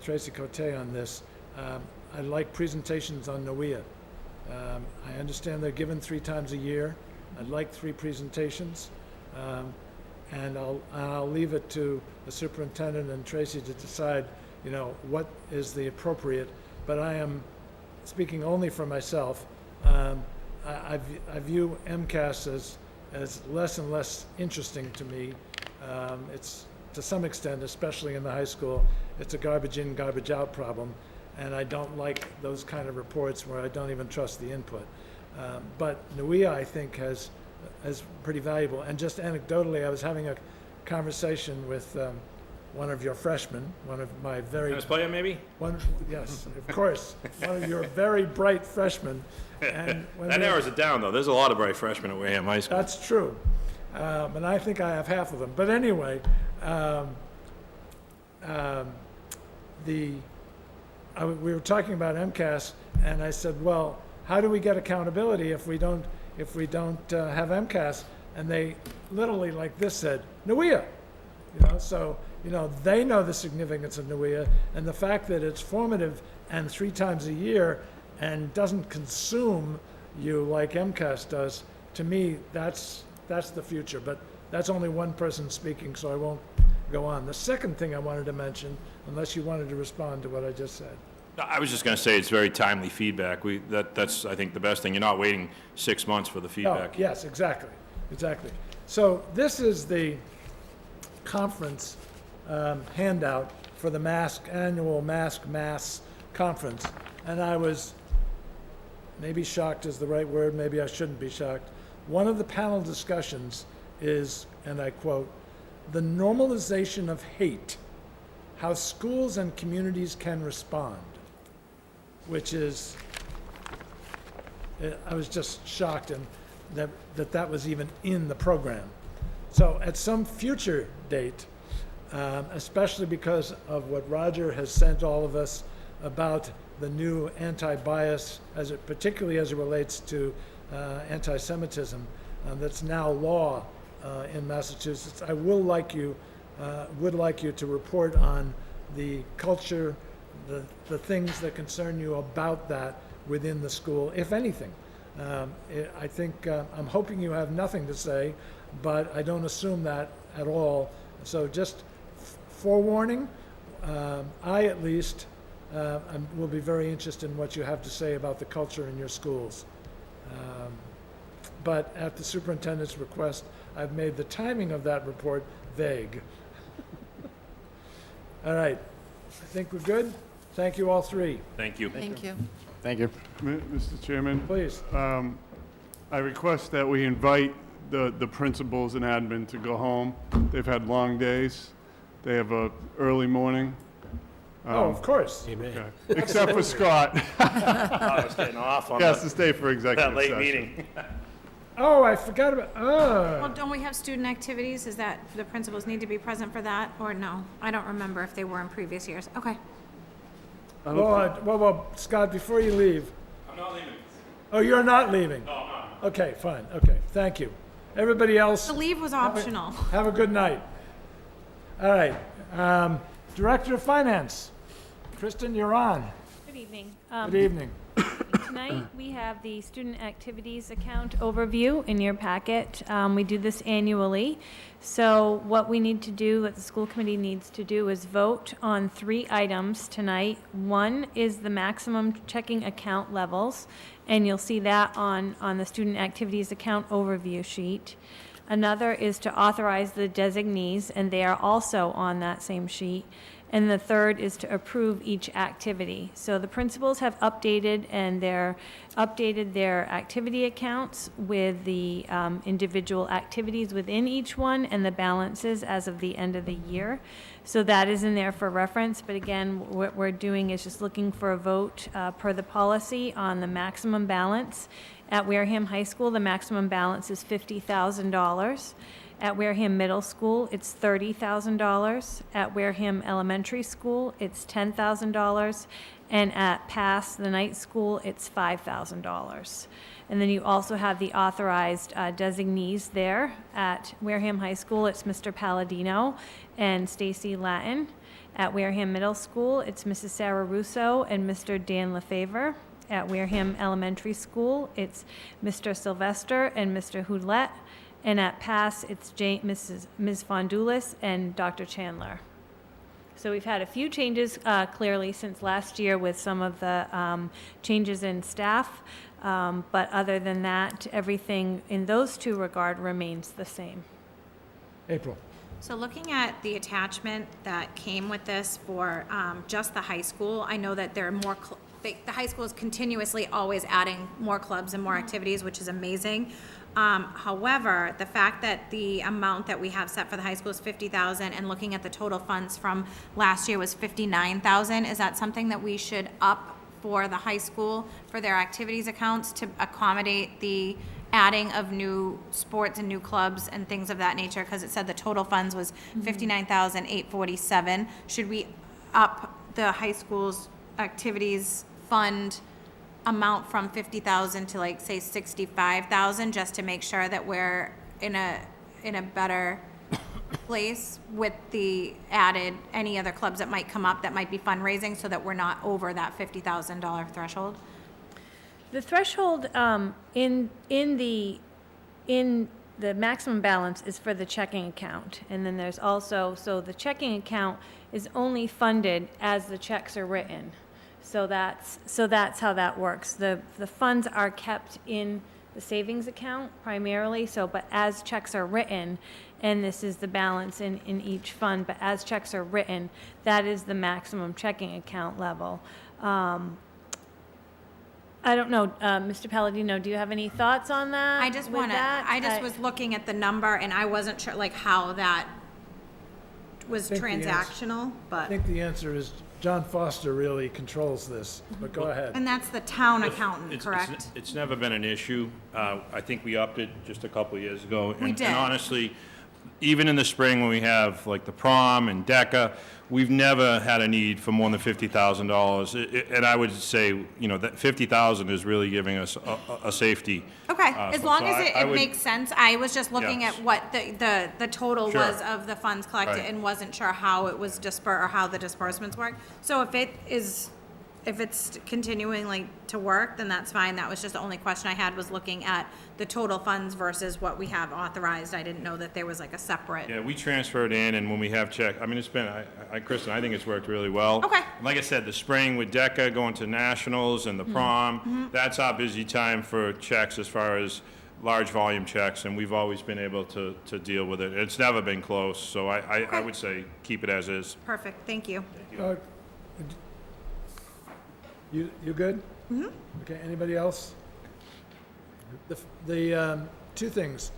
Tracy Cote on this, I'd like presentations on NOEA. I understand they're given 3 times a year. I'd like 3 presentations. And I'll leave it to the superintendent and Tracy to decide, what is the appropriate. But I am speaking only for myself. I view MCAS as less and less interesting to me. It's, to some extent, especially in the high school, it's a garbage in, garbage out problem. And I don't like those kind of reports where I don't even trust the input. But NOEA, I think, is pretty valuable. And just anecdotally, I was having a conversation with one of your freshmen, one of my very... Tennis player, maybe? Yes, of course. One of your very bright freshmen. And That narrows it down, though. There's a lot of bright freshmen at Wareham High School. That's true. And I think I have half of them. But anyway, we were talking about MCAS, and I said, well, how do we get accountability if we don't have MCAS? And they literally like this said, NOEA. So they know the significance of NOEA, and the fact that it's formative and 3 times a year and doesn't consume you like MCAS does, to me, that's the future. But that's only one person speaking, so I won't go on. The second thing I wanted to mention, unless you wanted to respond to what I just said. I was just going to say it's very timely feedback. That's, I think, the best thing. You're not waiting 6 months for the feedback. Oh, yes, exactly. So this is the conference handout for the annual Mass conference. And I was, maybe shocked is the right word, maybe I shouldn't be shocked. One of the panel discussions is, and I quote, "The normalization of hate, how schools and communities can respond," which is, I was just shocked and that was even in the program. So at some future date, especially because of what Roger has sent all of us about the new anti-bias, particularly as it relates to anti-Semitism, that's now law in Massachusetts, I would like you to report on the culture, the things that concern you about that within the school, if anything. I think, I'm hoping you have nothing to say, but I don't assume that at all. So just forewarning, I at least will be very interested in what you have to say about the culture in your schools. But at the superintendent's request, I've made the timing of that report vague. All right, I think we're good. Thank you all 3. Thank you. Thank you. Thank you. Mr. Chairman, Please. I request that we invite the principals and admin to go home. They've had long days. They have a early morning. Oh, of course. Amen. Okay. Except for Scott. I was getting off on He has to stay for executive that late session. meeting. Oh, I forgot about, Well, don't we have student activities? Is that, the principals need to be present for that, or no? I don't remember if they were in previous years. Okay. well, Scott, before you leave. I'm not leaving. Oh, you're not leaving? No, I'm not. Okay, fine, okay, thank you. Everybody else, The leave was optional. have a good night. All right, Director of Finance, Kristen, you're on. Good evening. Good evening. Tonight, we have the student activities account overview in your packet. We do this annually. So what we need to do, what the school committee needs to do, is vote on 3 items tonight. One is the maximum checking account levels, and you'll see that on the student activities account overview sheet. Another is to authorize the designees, and they are also on that same sheet. And the third is to approve each activity. So the principals have updated their activity accounts with the individual activities within each one and the balances as of the end of the year. So that is in there for reference, but again, what we're doing is just looking for a vote per the policy on the maximum balance. At Wareham High School, the maximum balance is $50,000. At Wareham Middle School, it's $30,000. At Wareham Elementary School, it's $10,000. And at Pass, the night school, it's $5,000. And then you also have the authorized designees there. At Wareham High School, it's Mr. Palladino and Stacy Latin. At Wareham Middle School, it's Mrs. Sarah Russo and Mr. Dan LaFavor. At Wareham Elementary School, it's Mr. Sylvester and Mr. Houdlet. And at Pass, it's Ms. Fondulis and Dr. Chandler. So we've had a few changes clearly since last year with some of the changes in staff. But other than that, everything in those two regard remains the same. April. So looking at the attachment that came with this for just the high school, I know that there are more, the high school is continuously always adding more clubs and more activities, which is amazing. However, the fact that the amount that we have set for the high school is $50,000 and looking at the total funds from last year was $59,000, is that something that we should up for the high school for their activities accounts to accommodate the adding of new sports and new clubs and things of that nature? Because it said the total funds was $59,847. Should we up the high school's activities fund amount from $50,000 to like say $65,000 just to make sure that we're in a better place with the added any other clubs that might come up that might be fundraising so that we're not over that $50,000 threshold? The threshold in the maximum balance is for the checking account. And then there's also, so the checking account is only funded as the checks are written. So that's how that works. The funds are kept in the savings account primarily, so but as checks are written, and this is the balance in each fund, but as checks are written, that is the maximum checking account level. I don't know, Mr. Palladino, do you have any thoughts on that? I just was looking at the number and I wasn't sure like how that was transactional, I but. think the answer is John Foster really controls this, but go ahead. And that's the town accountant, correct? It's never been an issue. I think we upped it just a couple of years ago. We did. And honestly, even in the spring when we have like the prom and DECA, we've never had a need for more than $50,000. And I would say, you know, that $50,000 is really giving us a safety. Okay, as long so as I it would- makes sense. I was just looking Yes. at what the total Sure. was of the funds collected Right. and wasn't sure how it was dispersed or how the disbursements work. So if it's continuing like to work, then that's fine. That was just the only question I had was looking at the total funds versus what we have authorized. I didn't know that there was like a separate. Yeah, we transferred in, and when we have check, I mean, it's been, Kristen, I think it's worked really well. Okay. Like I said, the spring with DECA going to nationals and the prom, that's our busy time for checks as far as large volume checks, and we've always been able to deal with it. It's never been close, so I would say keep it as is. Perfect, thank you. You good? Mm-hmm. Okay, anybody else? The two things,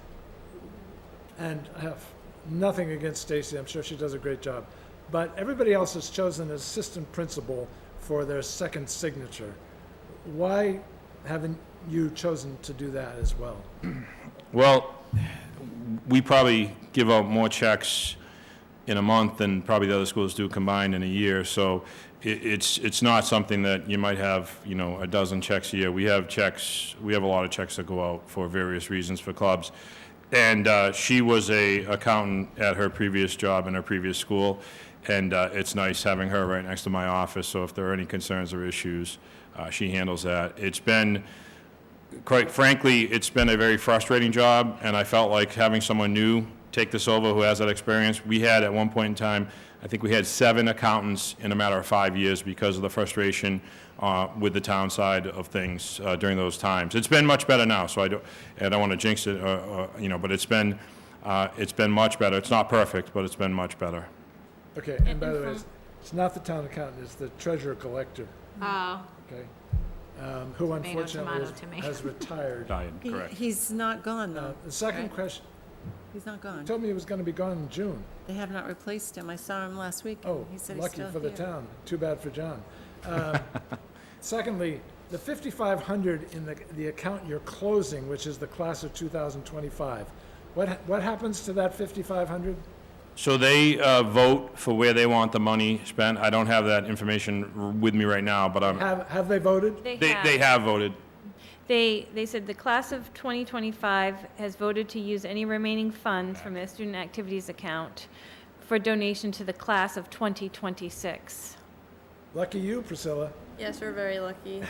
and I have nothing against Stacy, I'm sure she does a great job, but everybody else has chosen an assistant principal for their second signature. Why haven't you chosen to do that as well? Well, we probably give out more checks in a month than probably the other schools do combined in a year, so it's not something that you might have, you know, a dozen checks a year. We have a lot of checks that go out for various reasons for clubs. And she was a accountant at her previous job in her previous school, and it's nice having her right next to my office, so if there are any concerns or issues, she handles that. It's been, quite frankly, it's been a very frustrating job, and I felt like having someone new take this over who has that experience. We had, at one point in time, I think we had 7 accountants in a matter of 5 years because of the frustration with the town side of things during those times. It's been much better now, so I don't want to jinx it, you know, but it's been much better. It's not perfect, but it's been much better. Okay, and by the way, it's not the town accountant, it's the treasurer collector, Oh, okay? Who Tomato, unfortunately tomato to me. has retired. Died, correct. He's not gone, though. The second question, He's not he gone. told me he was going to be gone in June. They have not replaced him. I saw him last week. Oh, He said he's lucky still for the here. town, too bad for John. Secondly, the 5,500 in the account you're closing, which is the class of 2025, What happens to that 5,500? So they vote for where they want the money spent. I don't have that information with me right now, but Have they voted? they have voted. They said the class of 2025 has voted to use any remaining funds from their student activities account for donation to the class of 2026. Lucky you, Priscilla. Yes, we're very lucky.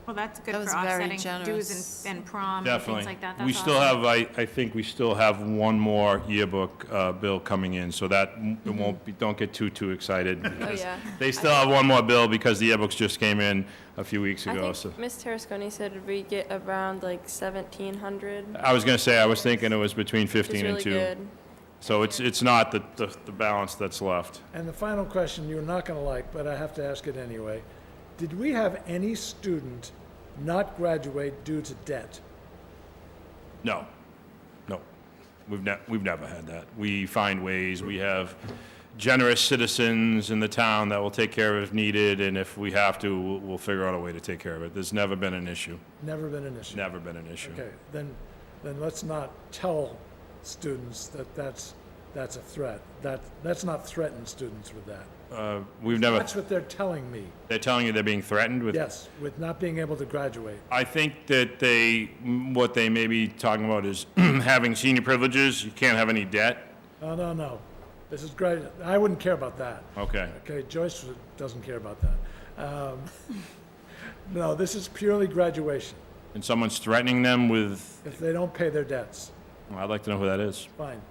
Well, that's good That for was very offsetting generous. dues and prom and Definitely. things like that. We That's still awesome. have, I think we still have one more yearbook bill coming in, so that it won't be, don't get too excited. Oh, because yeah. They still have one more bill because the yearbooks just came in a few weeks I ago, so. think Ms. Tarasconi said we get around like 1,700. I was gonna say, I was thinking it was between Which is 15 and really 2. good. So it's not the balance that's left. And the final question you're not going to like, but I have to ask it anyway. Did we have any student not graduate due to debt? No, no. We've never had that. We find ways. We have generous citizens in the town that will take care of it if needed, and if we have to, we'll figure out a way to take care of it. There's never been an issue. Never been an issue. Never been an issue. Okay, then let's not tell students that that's a threat. Let's not threaten students with that. We've never, That's what they're telling me. they're telling you they're being threatened with? Yes, with not being able to graduate. I think that what they may be talking about is having senior privileges. You can't have any debt. No. This is great. I wouldn't care about that. Okay. Okay, Joyce doesn't care about that. No, this is purely graduation. And someone's threatening them with, If they don't pay their debts, well, I'd like to know who that is. fine.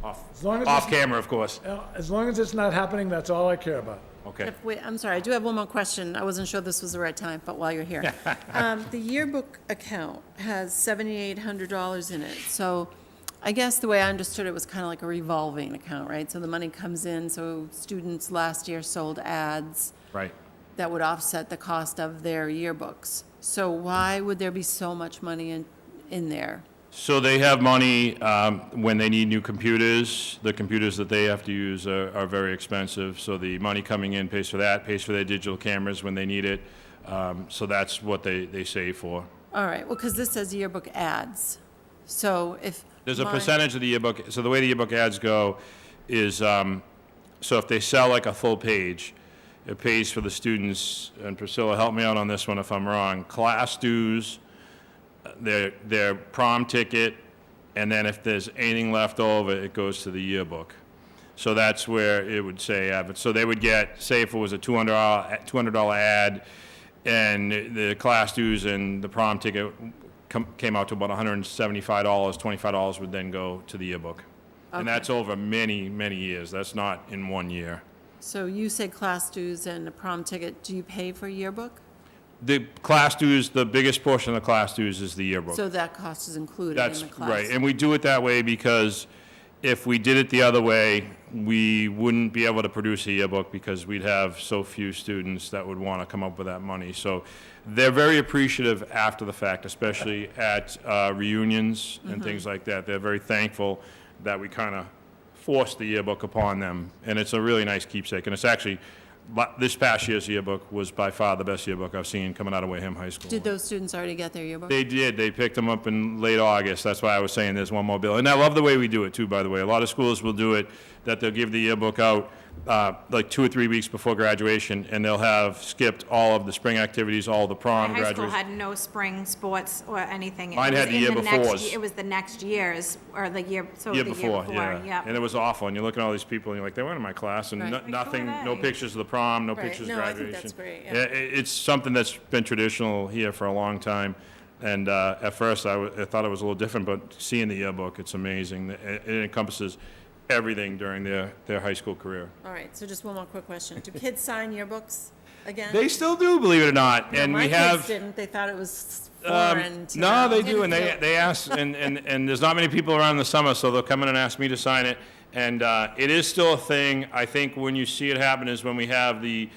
Off As long as off it's- camera, of course. As long as it's not happening, that's all I care about. Okay. Wait, I'm sorry, I do have one more question. I wasn't sure this was the right time, but while you're here. The yearbook account has $7,800 in it, so I guess the way I understood it was kind of like a revolving account, right? So the money comes in, so students last year sold ads Right. that would offset the cost of their yearbooks. So why would there be so much money in there? So they have money when they need new computers. The computers that they have to use are very expensive, so the money coming in pays for that, pays for their digital cameras when they need it. So that's what they save for. All right, well, because this says yearbook ads, so if. There's a my- percentage of the yearbook, so the way the yearbook ads go is, so if they sell like a full page, it pays for the students, and Priscilla, help me out on this one if I'm wrong, class dues, their prom ticket, and then if there's anything left over, it goes to the yearbook. So that's where it would say, so they would get, say if it was a $200 ad, and the class dues and the prom ticket came out to about $175, $25 would then go to the yearbook. And that's over many, many years. That's not in one year. So you said class dues and a prom ticket, do you pay for yearbook? The class dues, the biggest portion of the class dues is the yearbook. So that cost is included in That's the class? right, and we do it that way because if we did it the other way, we wouldn't be able to produce a yearbook because we'd have so few students that would want to come up with that money. So they're very appreciative after the fact, especially at reunions and things like that. They're very thankful that we kind of forced the yearbook upon them, and it's a really nice keepsake. And it's actually, this past year's yearbook was by far the best yearbook I've seen coming out of Wareham High School. Did those students already get their yearbook? They did. They picked them up in late August. That's why I was saying there's one more bill. And I love the way we do it, too, by the way. A lot of schools will do it, that they'll give the yearbook out like 2 or 3 weeks before graduation, and they'll have skipped all of the spring activities, all the prom, My high school graduation. had no spring sports or anything. It Mine was had the in year next before's. ye- It was the next year's, or the year, so Year the before, year yeah. before, yeah. And it was awful. And you look at all these people, and you're like, they weren't in my class, and Right. Like, nothing, who are no they? pictures of the prom, no Right. pictures of No, I graduation. think that's great, yeah. It's something that's been traditional here for a long time. And at first, I thought it was a little different, but seeing the yearbook, it's amazing. It encompasses everything during their high school career. All right, so just one more quick question. Do kids sign yearbooks again? They still do, believe it or not. No, And my we kids have. didn't. They thought it was foreign to No, them. they do, and they ask, and there's not many people around in the summer, so they'll come in and ask me to sign it. And it is still a thing. I think when you see it happen is when we have the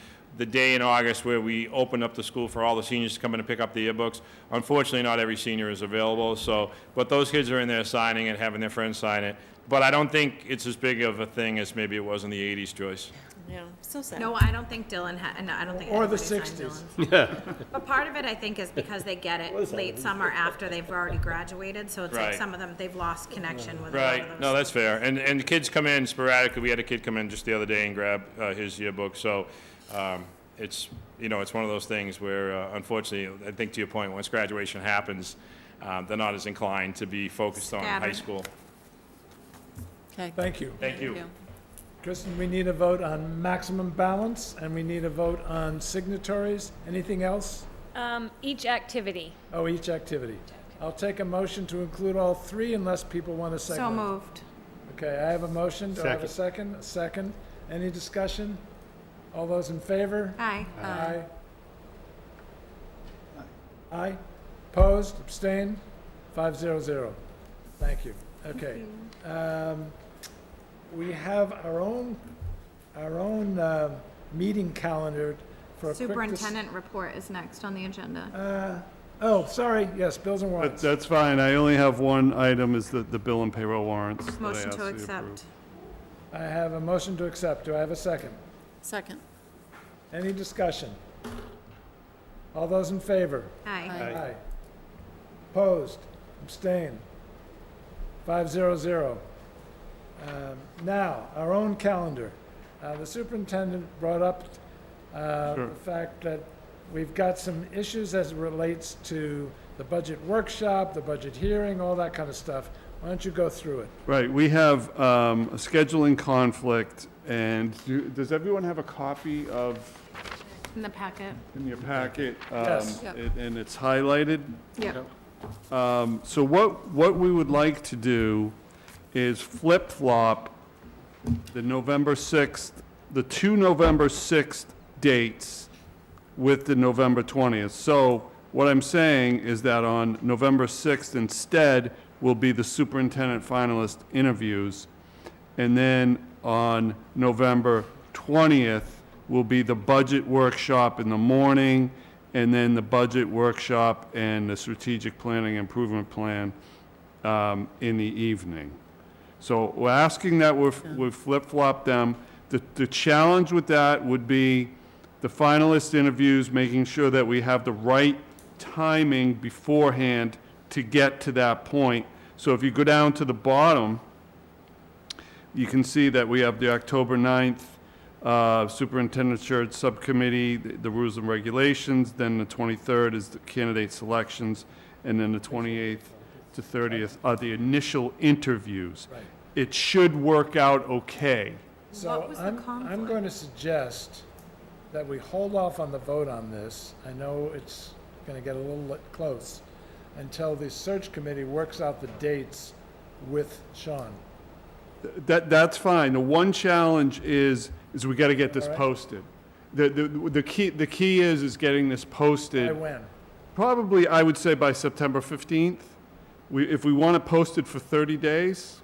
day in August where we open up the school for all the seniors to come in and pick up the yearbooks. Unfortunately, not every senior is available, so, but those kids are in there signing it, having their friends sign it. But I don't think it's as big of a thing as maybe it was in the 80s, Joyce. Yeah, so sad. No, I don't think Dylan no, I don't think Or the anybody signed 60s. Dylan's. Yeah. But part of it, I think, is because they get it late summer after they've already graduated, so it's like Right. some of them, they've lost connection with a lot of Right, those. no, that's fair. And kids come in sporadically. We had a kid come in just the other day and grab his yearbook. So it's, it's one of those things where, unfortunately, I think to your point, once graduation happens, they're not as inclined to be focused on high Scattered. school. Okay. Thank you. Thank you. Kristen, we need a vote on maximum balance, and we need a vote on signatories. Anything else? Each activity. Oh, each activity. I'll take a motion to include all three unless people want to segment. So moved. Okay, I have a motion. Do I have a second? A second. Any discussion? All those in favor? Aye. Aye. Aye. Opposed? Abstained? 500. Thank you. Okay. We have our own meeting calendar for a quick... Superintendent report is next on the agenda. Oh, sorry. Yes, bills and But warrants. that's fine. I only have one item, is the bill and payroll warrants. that I Motion asked to you approve. accept. I have a motion to accept. Do I have a second? Second. Any discussion? All those in favor? Aye. Aye. Opposed? Abstained? 500. Now, our own calendar. The superintendent brought up Sure. the fact that we've got some issues as it relates to the budget workshop, the budget hearing, all that kind of stuff. Why don't you go through it? Right, we have a scheduling conflict, and does everyone have a copy of, In the packet. in your packet? Yes. Yep. And it's highlighted? Yep. So what we would like to do is flip-flop the November 6th, the two November 6th dates with the November 20th. So what I'm saying is that on November 6th instead will be the superintendent finalist interviews, and then on November 20th will be the budget workshop in the morning, and then the budget workshop and the strategic planning improvement plan in the evening. So we're asking that we flip-flop them. The challenge with that would be the finalist interviews, making sure that we have the right timing beforehand to get to that point. So if you go down to the bottom, you can see that we have the October 9th Superintendent Search Subcommittee, the rules and regulations, then the 23rd is the candidate selections, and then the 28th to 30th are the initial interviews. Right. It should work out okay. So What was the I'm conflict? going to suggest that we hold off on the vote on this. I know it's going to get a little close until the search committee works out the dates with Sean. That's fine. The one challenge is we got to get this All right. posted. The key is getting this posted. By when? Probably, I would say by September 15th. If we want to post it for 30 days,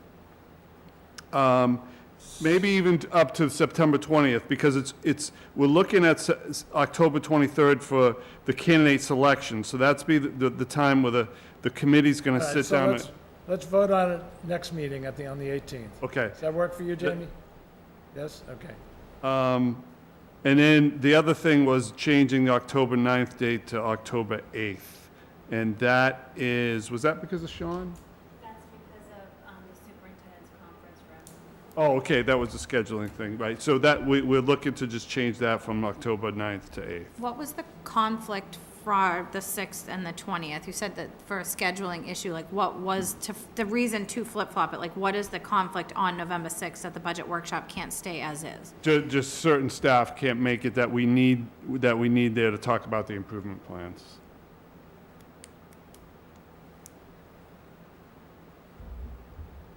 maybe even up to September 20th, because we're looking at October 23rd for the candidate selection. So that's be the time where the committee's going to All right, sit so down. let's vote on it next meeting on the 18th. Okay. Does that work for you, Jamie? Yes? Okay. And then the other thing was changing the October 9th date to October 8th. And that was that because of Sean? That's because of the superintendent's conference room. Oh, okay, that was the scheduling thing, right? So that, we're looking to just change that from October 9th to 8th. What was the conflict for the 6th and the 20th? You said that for a scheduling issue, like what was the reason to flip-flop it? Like what is the conflict on November 6th that the budget workshop can't stay as is? Just certain staff can't make it that we need there to talk about the improvement plans.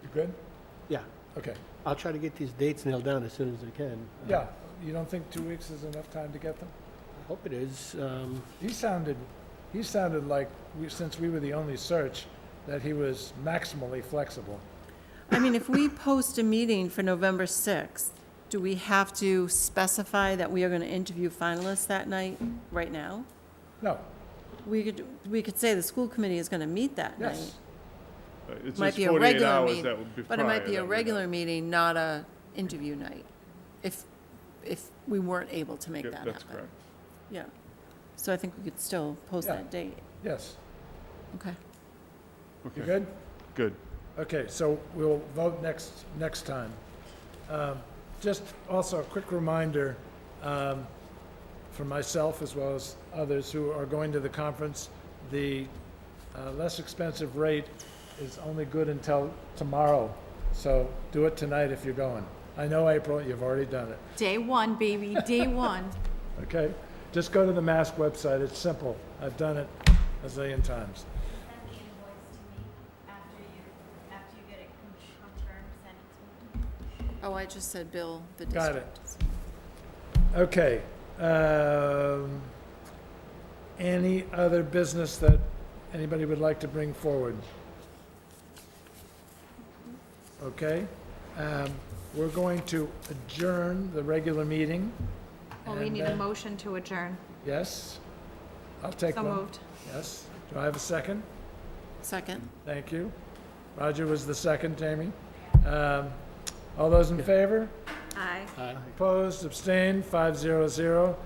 You good? Yeah, Okay. I'll try to get these dates nailed down as soon as I can. Yeah. You don't think 2 weeks is enough time to get them? I hope it is. He sounded like, since we were the only search, that he was maximally flexible. I mean, if we post a meeting for November 6th, do we have to specify that we are going to interview finalists that night, right now? No. We could say the school committee is going to meet that night. Yes. It's Might just be a 48 regular hours meeting, that would be but it might prior be a that we regular meeting, not a interview night. If if we weren't able to make Yeah, that happen. that's correct. Yeah. So I think we could still post Yeah. that date. Yes. Okay. You Okay, good? good. Okay, so we'll vote next time. Just also a quick reminder, for myself as well as others who are going to the conference, the less expensive rate is only good until tomorrow. So do it tonight if you're going. I know, April, you've already done it. Day one, baby, day one. Okay? Just go to the Mask website. It's simple. I've done it a zillion times. Send the invoice to me after you get it confirmed, send it to me. Oh, I just said bill the Got it. district. Okay. Any other business that anybody would like to bring forward? Okay. We're going to adjourn the regular meeting. Well, we and need a then- motion to adjourn. Yes? I'll take So one. moved. Yes. Do I have a second? Second. Thank you. Roger was the second, Jamie. All those in favor? Aye. Opposed, abstained, 500.